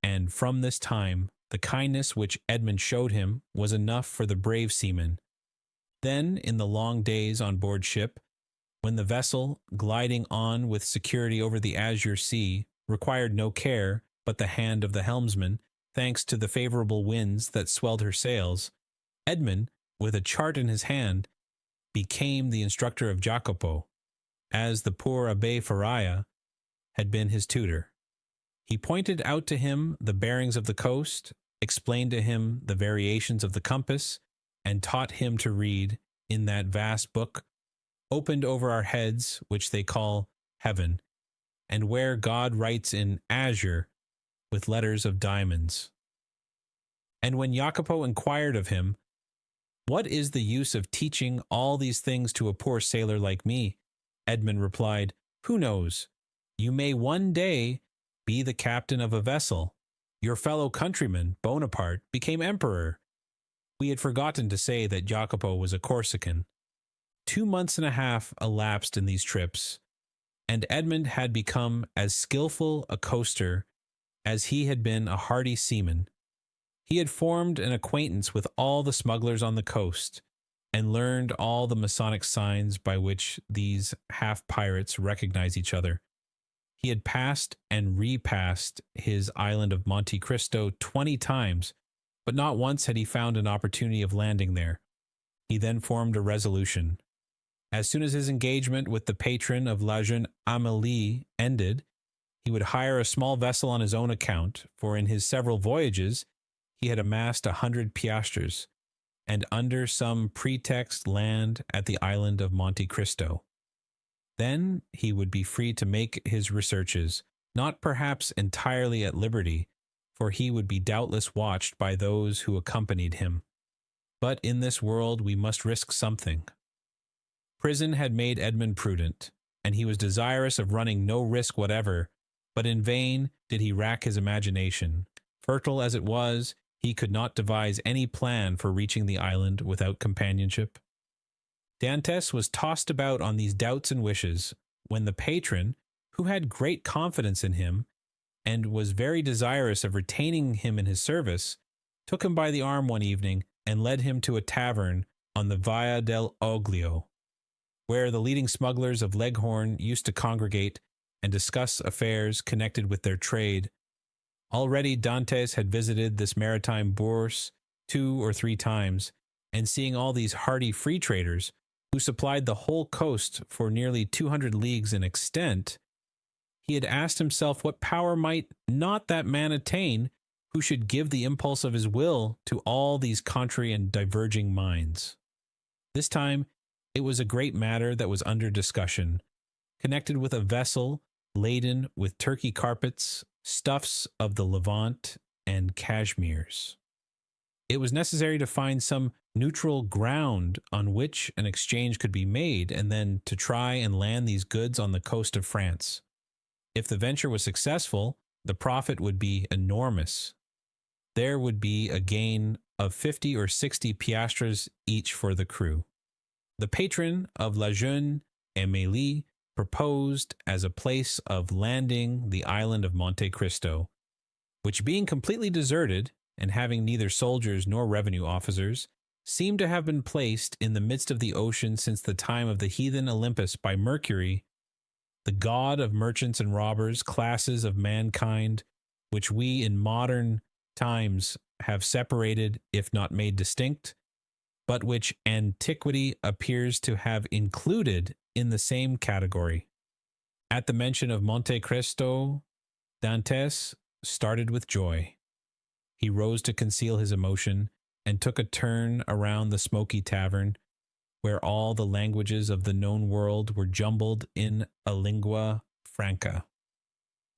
And from this time, the kindness which Edmund showed him was enough for the brave seaman. Then, in the long days on board ship, when the vessel, gliding on with security over the azure sea, required no care but the hand of the helmsman, thanks to the favorable winds that swelled her sails, Edmund, with a chart in his hand, became the instructor of Jacopo, as the poor Abbé Faria had been his tutor. He pointed out to him the bearings of the coast, explained to him the variations of the compass, and taught him to read in that vast book opened over our heads, which they call heaven, and where God writes in azure with letters of diamonds. And when Jacopo inquired of him, "What is the use of teaching all these things to a poor sailor like me?" Edmund replied, "Who knows? You may one day be the captain of a vessel. Your fellow countryman, Bonaparte, became emperor." We had forgotten to say that Jacopo was a Corsican. 2 months and a half elapsed in these trips, and Edmund had become as skillful a coaster as he had been a hardy seaman. He had formed an acquaintance with all the smugglers on the coast, and learned all the Masonic signs by which these half-pirates recognize each other. He had passed and repassed his island of Monte Cristo 20 times, but not once had he found an opportunity of landing there. He then formed a resolution. As soon as his engagement with the patron of La Jeune Amélie ended, he would hire a small vessel on his own account, for in his several voyages he had amassed 100 piastres, and under some pretext land at the island of Monte Cristo. Then he would be free to make his researches, not perhaps entirely at liberty, for he would be doubtless watched by those who accompanied him. But in this world we must risk something. Prison had made Edmund prudent, and he was desirous of running no risk whatever, but in vain did he rack his imagination. Fertile as it was, he could not devise any plan for reaching the island without companionship. Dantès was tossed about on these doubts and wishes, when the patron, who had great confidence in him, and was very desirous of retaining him in his service, took him by the arm one evening and led him to a tavern on the Via del Oglio, where the leading smugglers of Leghorn used to congregate and discuss affairs connected with their trade. Already Dantès had visited this maritime bourse 2 or 3 times, and seeing all these hardy free traders, who supplied the whole coast for nearly 200 leagues in extent, he had asked himself what power might not that man attain who should give the impulse of his will to all these contrary and diverging minds. This time it was a great matter that was under discussion, connected with a vessel laden with Turkey carpets, stuffs of the Levant, and cashmeres. It was necessary to find some neutral ground on which an exchange could be made, and then to try and land these goods on the coast of France. If the venture was successful, the profit would be enormous. There would be a gain of 50 or 60 piastres each for the crew. The patron of La Jeune Amélie proposed as a place of landing the island of Monte Cristo, which being completely deserted, and having neither soldiers nor revenue officers, seemed to have been placed in the midst of the ocean since the time of the heathen Olympus by Mercury, the god of merchants and robbers, classes of mankind, which we in modern times have separated if not made distinct, but which antiquity appears to have included in the same category. At the mention of Monte Cristo, Dantès started with joy. He rose to conceal his emotion, and took a turn around the smoky tavern, where all the languages of the known world were jumbled in a lingua franca.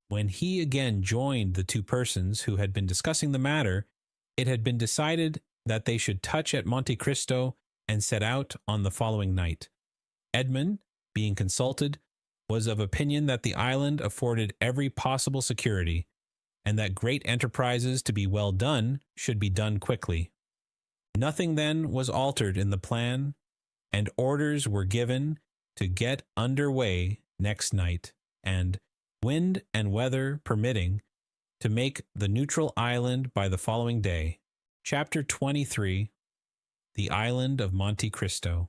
When he again joined the 2 persons who had been discussing the matter, it had been decided that they should touch at Monte Cristo and set out on the following night. Edmund, being consulted, was of opinion that the island afforded every possible security, and that great enterprises to be well done should be done quickly. Nothing then was altered in the plan, and orders were given to get under way next night, and, wind and weather permitting, to make the neutral island by the following day. Chapter 23. The Island of Monte Cristo.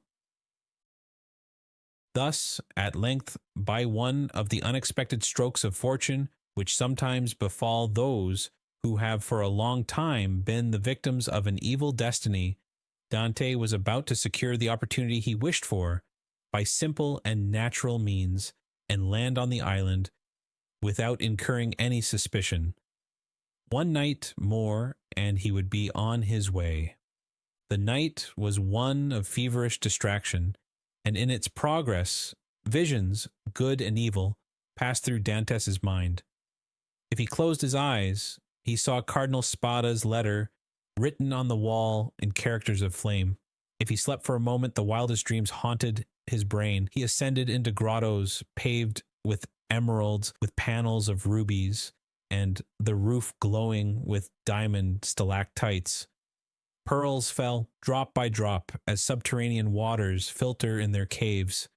Thus, at length, by one of the unexpected strokes of fortune which sometimes befall those who have for a long time been the victims of an evil destiny, Dante was about to secure the opportunity he wished for by simple and natural means, and land on the island without incurring any suspicion. One night more, and he would be on his way. The night was one of feverish distraction, and in its progress, visions, good and evil, passed through Dantès' mind. If he closed his eyes, he saw Cardinal Spada's letter written on the wall in characters of flame. If he slept for a moment, the wildest dreams haunted his brain. He ascended into grottos paved with emeralds, with panels of rubies, and the roof glowing with diamond stalactites. Pearls fell drop by drop as subterranean waters filter in their caves.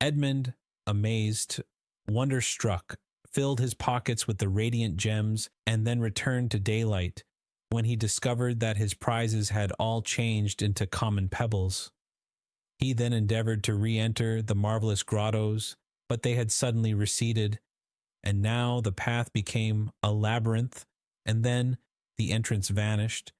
Edmund, amazed, wonder-struck, filled his pockets with the radiant gems, and then returned to daylight, when he discovered that his prizes had all changed into common pebbles. He then endeavored to re-enter the marvelous grottos, but they had suddenly receded, and now the path became a labyrinth, and then the entrance vanished,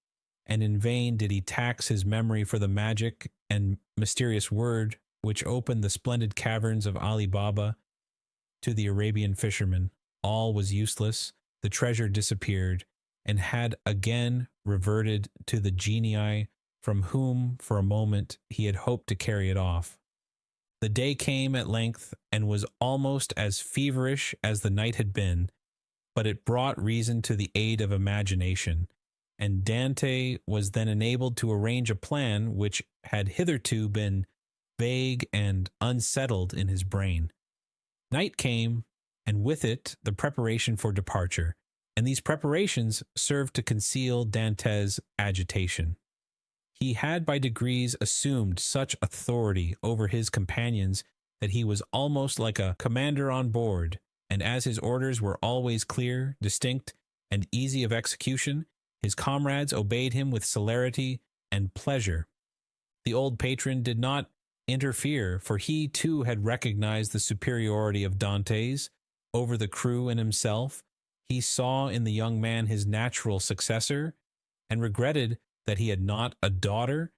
and in vain did he tax his memory for the magic and mysterious word which opened the splendid caverns of Ali Baba to the Arabian fisherman. All was useless. The treasure disappeared, and had again reverted to the genii from whom for a moment he had hoped to carry it off. The day came at length and was almost as feverish as the night had been, but it brought reason to the aid of imagination, and Dante was then enabled to arrange a plan which had hitherto been vague and unsettled in his brain. Night came, and with it the preparation for departure, and these preparations served to conceal Dante's agitation. He had by degrees assumed such authority over his companions that he was almost like a commander on board, and as his orders were always clear, distinct, and easy of execution, his comrades obeyed him with celerity and pleasure. The old patron did not interfere, for he too had recognized the superiority of Dante's over the crew and himself. He saw in the young man his natural successor, and regretted that he had not a daughter,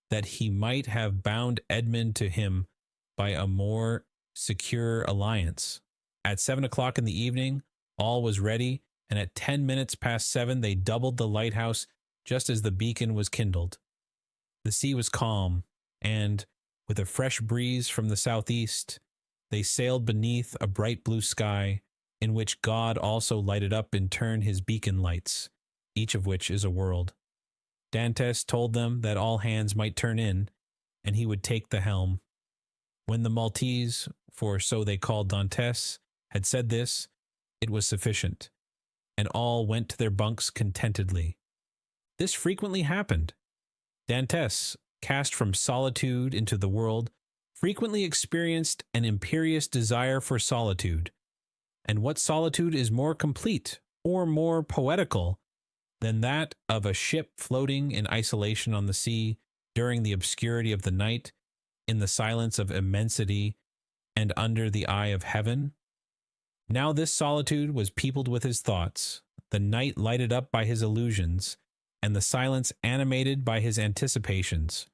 that he might have bound Edmund to him by a more secure alliance. At 7 o'clock in the evening, all was ready, and at 10 minutes past 7 they doubled the lighthouse just as the beacon was kindled. The sea was calm, and, with a fresh breeze from the southeast, they sailed beneath a bright blue sky, in which God also lighted up in turn his beacon lights, each of which is a world. Dantes told them that all hands might turn in, and he would take the helm. When the Maltese, for so they called Dantes, had said this, it was sufficient, and all went to their bunks contentedly. This frequently happened. Dantes, cast from solitude into the world, frequently experienced an imperious desire for solitude. And what solitude is more complete or more poetical than that of a ship floating in isolation on the sea during the obscurity of the night, in the silence of immensity, and under the eye of heaven? Now this solitude was peopled with his thoughts, the night lighted up by his illusions, and the silence animated by his anticipations.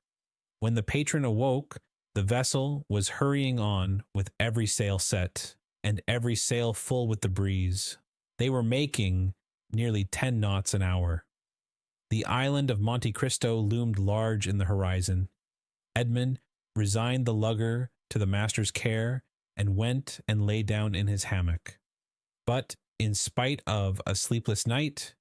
When the patron awoke, the vessel was hurrying on with every sail set, and every sail full with the breeze. They were making nearly 10 knots an hour. The island of Monte Cristo loomed large in the horizon. Edmund resigned the lugger to the master's care, and went and lay down in his hammock. But, in spite of a sleepless night,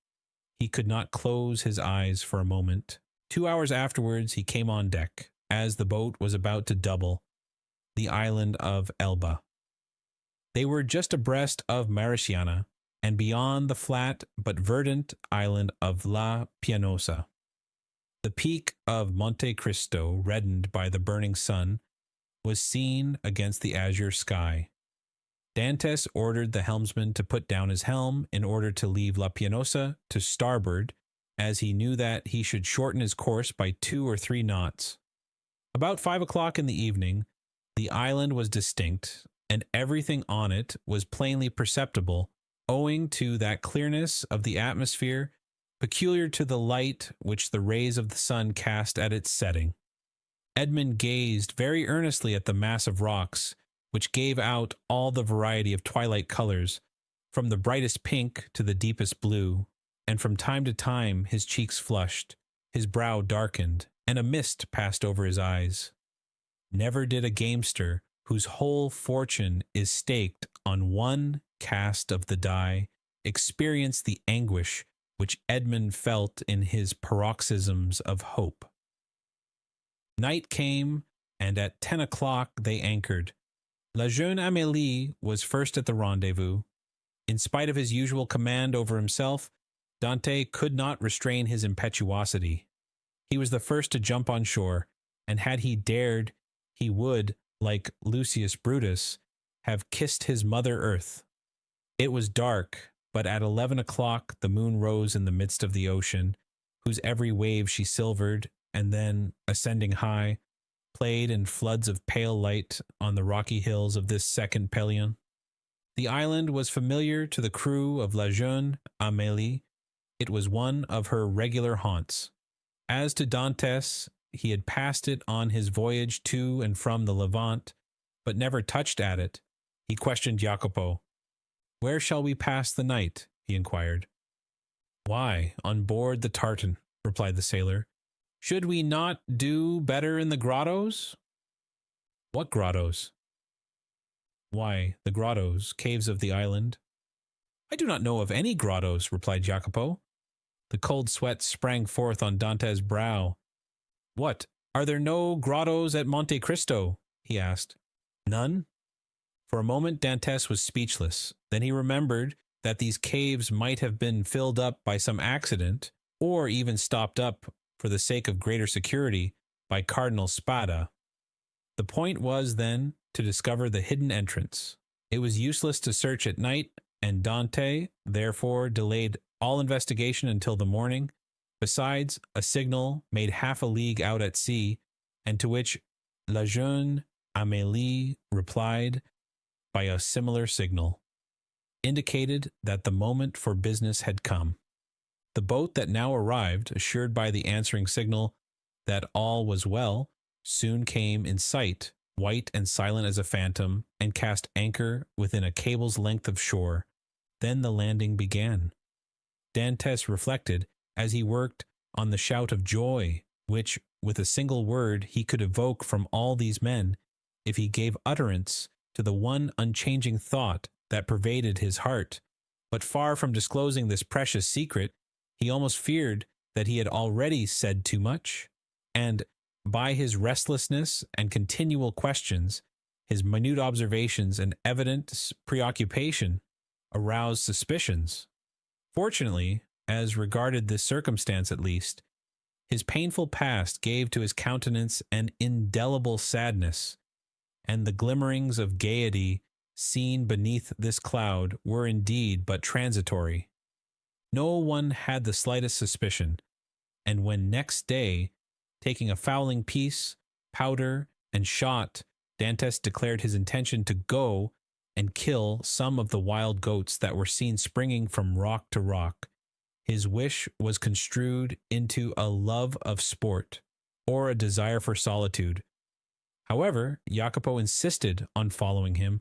he could not close his eyes for a moment. 2 hours afterwards he came on deck, as the boat was about to double the island of Elba. They were just abreast of Mariciana, and beyond the flat but verdant island of La Pianosa. The peak of Monte Cristo, reddened by the burning sun, was seen against the azure sky. Dantes ordered the helmsman to put down his helm in order to leave La Pianosa to starboard, as he knew that he should shorten his course by 2 or 3 knots. About 5 o'clock in the evening, the island was distinct, and everything on it was plainly perceptible, owing to that clearness of the atmosphere peculiar to the light which the rays of the sun cast at its setting. Edmund gazed very earnestly at the mass of rocks, which gave out all the variety of twilight colors, from the brightest pink to the deepest blue, and from time to time his cheeks flushed, his brow darkened, and a mist passed over his eyes. Never did a gamester, whose whole fortune is staked on one cast of the die, experience the anguish which Edmund felt in his paroxysms of hope. Night came, and at 10 o'clock they anchored. La jeune Amélie was first at the rendezvous. In spite of his usual command over himself, Dante could not restrain his impetuosity. He was the first to jump on shore, and had he dared, he would, like Lucius Brutus, have kissed his mother earth. It was dark, but at 11 o'clock the moon rose in the midst of the ocean, whose every wave she silvered, and then, ascending high, played in floods of pale light on the rocky hills of this second Pelion. The island was familiar to the crew of La Jeune Amélie. It was one of her regular haunts. As to Dantes, he had passed it on his voyage to and from the Levant, but never touched at it. He questioned Jacopo. "Where shall we pass the night?" he inquired. "Why, on board the tartan," replied the sailor. Should we not do better in the grottos? What grottos? Why, the grottos, caves of the island. I do not know of any grottos, replied Jacopo. The cold sweat sprang forth on Dante's brow. What, are there no grottos at Monte Cristo? He asked. None? For a moment Dantes was speechless. Then he remembered that these caves might have been filled up by some accident, or even stopped up, for the sake of greater security, by Cardinal Spada. The point was, then, to discover the hidden entrance. It was useless to search at night, and Dante, therefore, delayed all investigation until the morning. Besides, a signal made half a league out at sea, and to which La Jeune Amélie replied by a similar signal, indicated that the moment for business had come. The boat that now arrived, assured by the answering signal that all was well, soon came in sight, white and silent as a phantom, and cast anchor within a cable's length of shore. Then the landing began. Dantes reflected, as he worked, on the shout of joy, which, with a single word, he could evoke from all these men, if he gave utterance to the one unchanging thought that pervaded his heart. But far from disclosing this precious secret, he almost feared that he had already said too much, and by his restlessness and continual questions, his minute observations and evident preoccupation, aroused suspicions. Fortunately, as regarded this circumstance at least, his painful past gave to his countenance an indelible sadness, and the glimmerings of gaiety seen beneath this cloud were indeed but transitory. No one had the slightest suspicion, and when next day, taking a fowling piece, powder, and shot, Dantes declared his intention to go and kill some of the wild goats that were seen springing from rock to rock, his wish was construed into a love of sport, or a desire for solitude. However, Jacopo insisted on following him,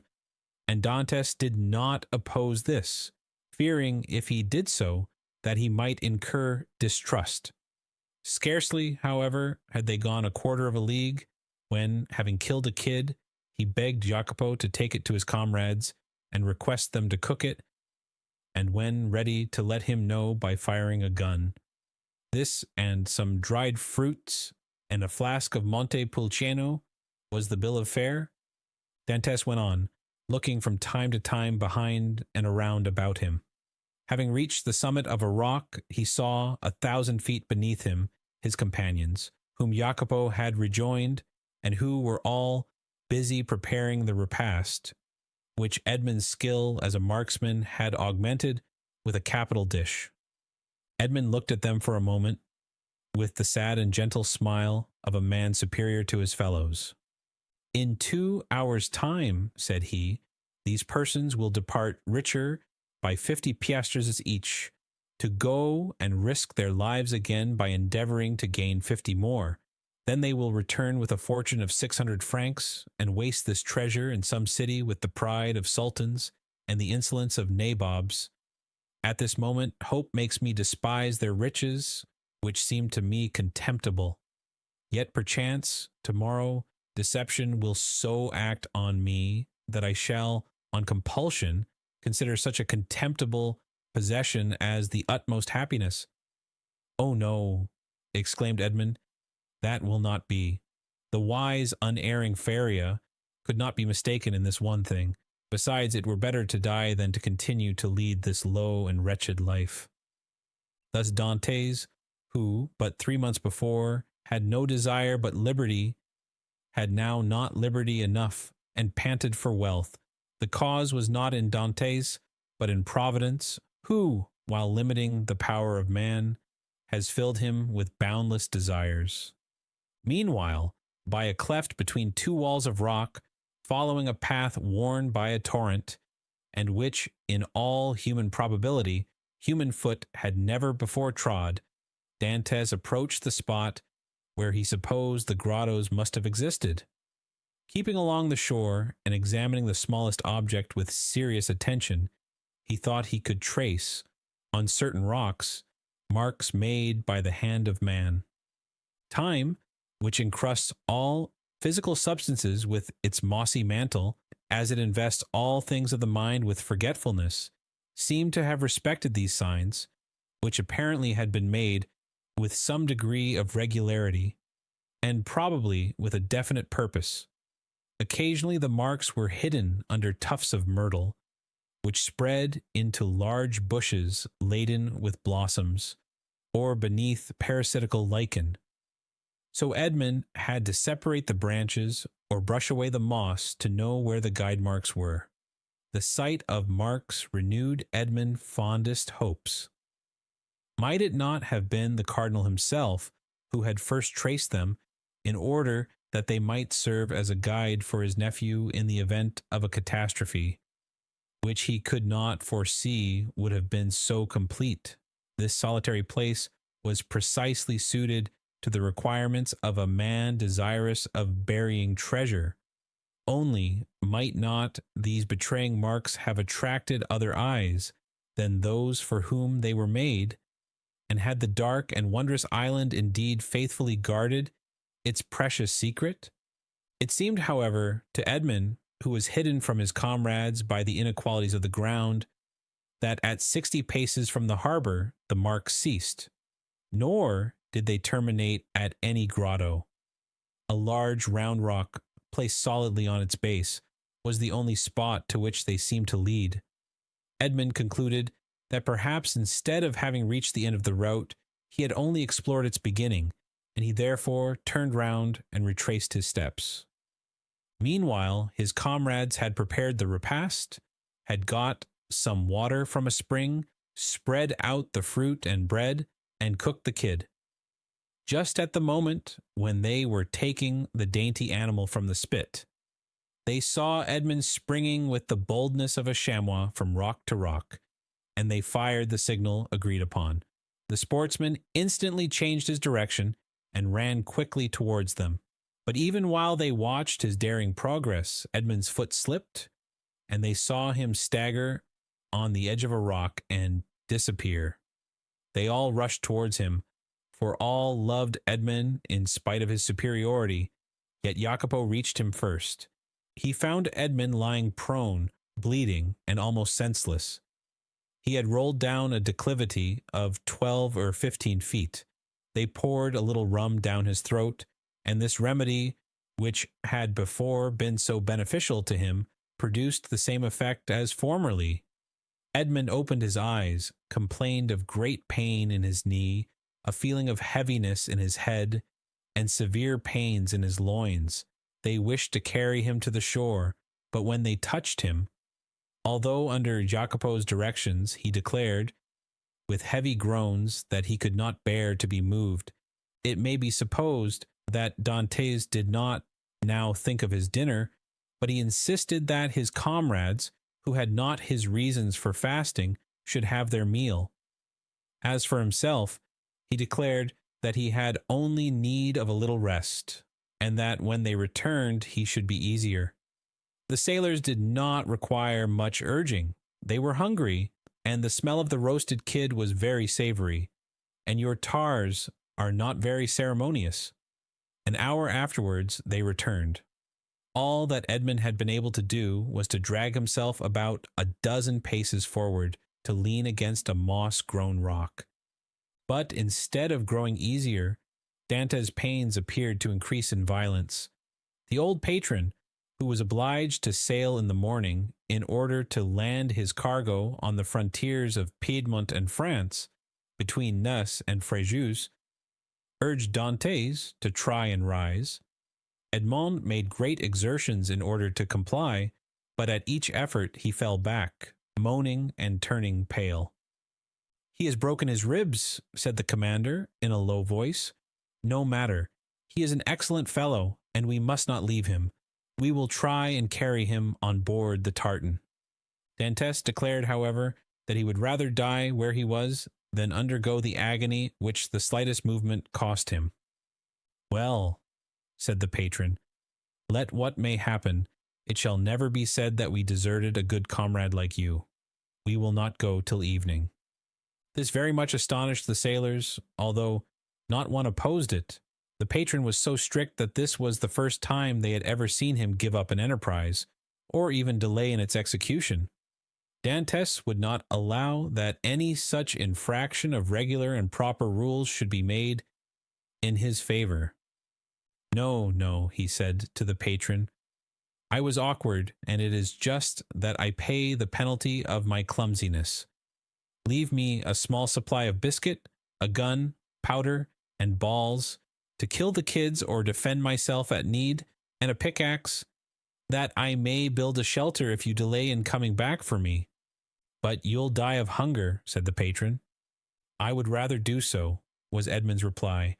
and Dantes did not oppose this, fearing, if he did so, that he might incur distrust. Scarcely, however, had they gone a quarter of a league, when, having killed a kid, he begged Jacopo to take it to his comrades, and request them to cook it, and when ready to let him know by firing a gun. This, and some dried fruits, and a flask of Monte Pulciano, was the bill of fare. Dantes went on, looking from time to time behind and around about him. Having reached the summit of a rock, he saw 1,000 feet beneath him his companions, whom Jacopo had rejoined, and who were all busy preparing the repast, which Edmund's skill as a marksman had augmented with a capital dish. Edmund looked at them for a moment, with the sad and gentle smile of a man superior to his fellows. "In 2 hours' time," said he, "these persons will depart richer by 50 piastres each, to go and risk their lives again by endeavoring to gain 50 more. Then they will return with a fortune of 600 francs, and waste this treasure in some city with the pride of sultans and the insolence of nabobs. At this moment, hope makes me despise their riches, which seem to me contemptible. Yet perchance, tomorrow, deception will so act on me that I shall, on compulsion, consider such a contemptible possession as the utmost happiness." "Oh no," exclaimed Edmund, "that will not be. The wise, unerring Faria could not be mistaken in this one thing. Besides, it were better to die than to continue to lead this low and wretched life." Thus Dantes, who, but 3 months before, had no desire but liberty, had now not liberty enough, and panted for wealth. The cause was not in Dantes, but in Providence, who, while limiting the power of man, has filled him with boundless desires. Meanwhile, by a cleft between 2 walls of rock, following a path worn by a torrent, and which, in all human probability, human foot had never before trod, Dantes approached the spot where he supposed the grottos must have existed. Keeping along the shore, and examining the smallest object with serious attention, he thought he could trace, on certain rocks, marks made by the hand of man. Time, which encrusts all physical substances with its mossy mantle, as it invests all things of the mind with forgetfulness, seemed to have respected these signs, which apparently had been made with some degree of regularity, and probably with a definite purpose. Occasionally the marks were hidden under tufts of myrtle, which spread into large bushes laden with blossoms, or beneath parasitical lichen. So Edmund had to separate the branches or brush away the moss to know where the guide marks were. The sight of marks renewed Edmund's fondest hopes. Might it not have been the cardinal himself who had first traced them, in order that they might serve as a guide for his nephew in the event of a catastrophe, which he could not foresee would have been so complete? This solitary place was precisely suited to the requirements of a man desirous of burying treasure. Only might not these betraying marks have attracted other eyes than those for whom they were made, and had the dark and wondrous island indeed faithfully guarded its precious secret? It seemed, however, to Edmund, who was hidden from his comrades by the inequalities of the ground, that at 60 paces from the harbor the marks ceased, nor did they terminate at any grotto. A large round rock, placed solidly on its base, was the only spot to which they seemed to lead. Edmund concluded that perhaps instead of having reached the end of the route, he had only explored its beginning, and he therefore turned round and retraced his steps. Meanwhile, his comrades had prepared the repast, had got some water from a spring, spread out the fruit and bread, and cooked the kid. Just at the moment when they were taking the dainty animal from the spit, they saw Edmund springing with the boldness of a chamois from rock to rock, and they fired the signal agreed upon. The sportsman instantly changed his direction and ran quickly towards them. But even while they watched his daring progress, Edmund's foot slipped, and they saw him stagger on the edge of a rock and disappear. They all rushed towards him, for all loved Edmund in spite of his superiority, yet Jacopo reached him first. He found Edmund lying prone, bleeding, and almost senseless. He had rolled down a declivity of 12 or 15 feet. They poured a little rum down his throat, and this remedy, which had before been so beneficial to him, produced the same effect as formerly. Edmund opened his eyes, complained of great pain in his knee, a feeling of heaviness in his head, and severe pains in his loins. They wished to carry him to the shore, but when they touched him, although under Jacopo's directions, he declared, with heavy groans, that he could not bear to be moved. It may be supposed that Dantes did not now think of his dinner, but he insisted that his comrades, who had not his reasons for fasting, should have their meal. As for himself, he declared that he had only need of a little rest, and that when they returned he should be easier. The sailors did not require much urging. They were hungry, and the smell of the roasted kid was very savory, and your tars are not very ceremonious. An hour afterwards they returned. All that Edmund had been able to do was to drag himself about a dozen paces forward to lean against a moss-grown rock. But instead of growing easier, Dante's pains appeared to increase in violence. The old patron, who was obliged to sail in the morning in order to land his cargo on the frontiers of Piedmont and France, between Nice and Fréjus, urged Dantes to try and rise. Edmond made great exertions in order to comply, but at each effort he fell back, moaning and turning pale. "He has broken his ribs," said the commander in a low voice. "No matter. He is an excellent fellow, and we must not leave him. We will try and carry him on board the tartan." Dantes declared, however, that he would rather die where he was than undergo the agony which the slightest movement cost him. "Well," said the patron, "let what may happen, it shall never be said that we deserted a good comrade like you. We will not go till evening." This very much astonished the sailors, although not one opposed it, The patron was so strict that this was the first time they had ever seen him give up an enterprise, or even delay in its execution. Dantes would not allow that any such infraction of regular and proper rules should be made in his favor. No, no, he said to the patron. I was awkward, and it is just that I pay the penalty of my clumsiness. Leave me a small supply of biscuit, a gun, powder, and balls, to kill the kids or defend myself at need, and a pickaxe, that I may build a shelter if you delay in coming back for me. But you'll die of hunger, said the patron. I would rather do so, was Edmund's reply,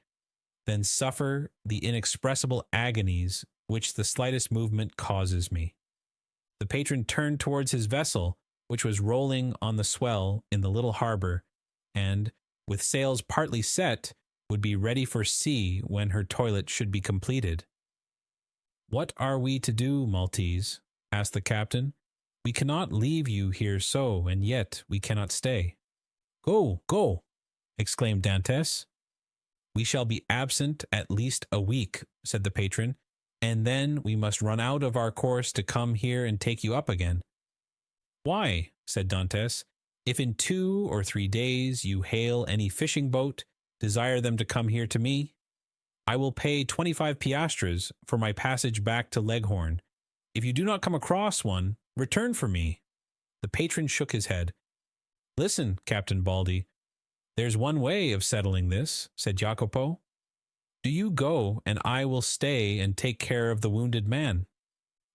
than suffer the inexpressible agonies which the slightest movement causes me. The patron turned towards his vessel, which was rolling on the swell in the little harbor, and, with sails partly set, would be ready for sea when her toilet should be completed. What are we to do, Maltese? Asked the captain. We cannot leave you here so, and yet we cannot stay. Go, go, exclaimed Dantes. We shall be absent at least a week, said the patron, and then we must run out of our course to come here and take you up again. Why, said Dantes, if in 2 or 3 days you hail any fishing boat, desire them to come here to me, I will pay 25 piastres for my passage back to Leghorn. If you do not come across one, return for me. The patron shook his head. Listen, Captain Baldy, there's one way of settling this, said Jacopo. Do you go, and I will stay and take care of the wounded man.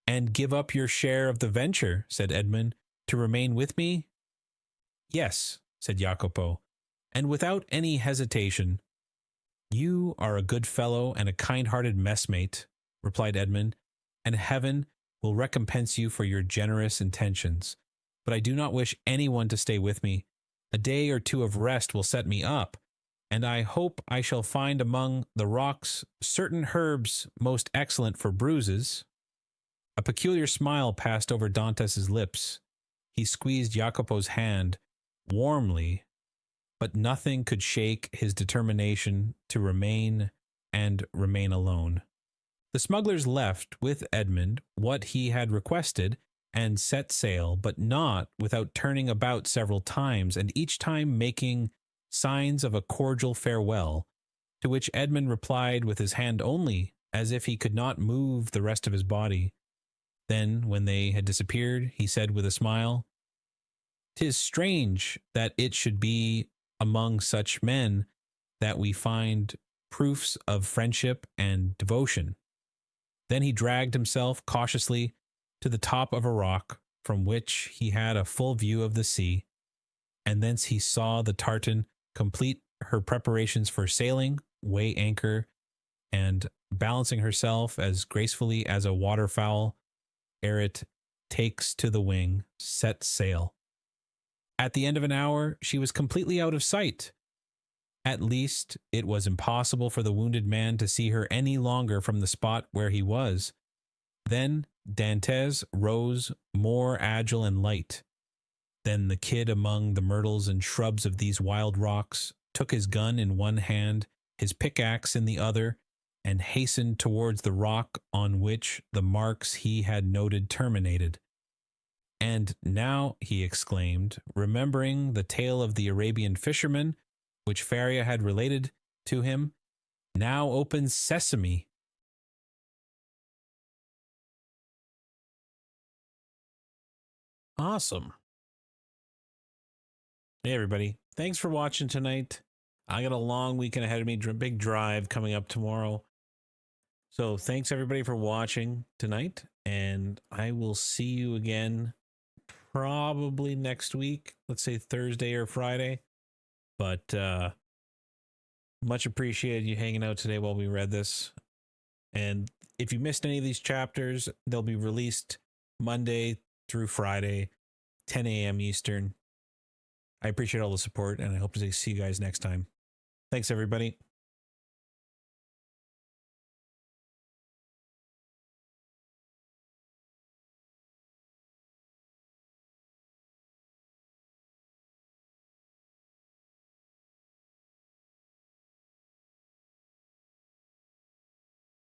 And give up your share of the venture, said Edmund, to remain with me? Yes, said Jacopo, and without any hesitation. You are a good fellow and a kind-hearted messmate, replied Edmund, and heaven will recompense you for your generous intentions. But I do not wish anyone to stay with me. A day or 2 of rest will set me up, and I hope I shall find among the rocks certain herbs most excellent for bruises. A peculiar smile passed over Dantes's lips. He squeezed Jacopo's hand warmly, but nothing could shake his determination to remain alone. The smugglers left with Edmund what he had requested and set sail, but not without turning about several times, and each time making signs of a cordial farewell, to which Edmund replied with his hand only, as if he could not move the rest of his body. Then, when they had disappeared, he said with a smile, "'Tis strange that it should be among such men that we find proofs of friendship and devotion." Then he dragged himself cautiously to the top of a rock, from which he had a full view of the sea, and thence he saw the tartan complete her preparations for sailing, weigh anchor, and, balancing herself as gracefully as a waterfowl ere it takes to the wing, set sail. At the end of an hour, she was completely out of sight. At least, it was impossible for the wounded man to see her any longer from the spot where he was. Then Dantes rose more agile and light than the kid among the myrtles and shrubs of these wild rocks, took his gun in one hand, his pickaxe in the other, and hastened towards the rock on which the marks he had noted terminated. And now, he exclaimed, remembering the tale of the Arabian fisherman, which Faria had related to him, now opens sesame. Awesome. Hey, everybody. Thanks for watching tonight. I got a long weekend ahead of me, big drive coming up tomorrow. So thanks, everybody, for watching tonight, and I will see you again probably next week. Let's say Thursday or Friday. But much appreciated you hanging out today while we read this. And if you missed any of these chapters, they'll be released Monday through Friday, 10 a.m. Eastern. I appreciate all the support, and I hope to see you guys next time. Thanks, everybody.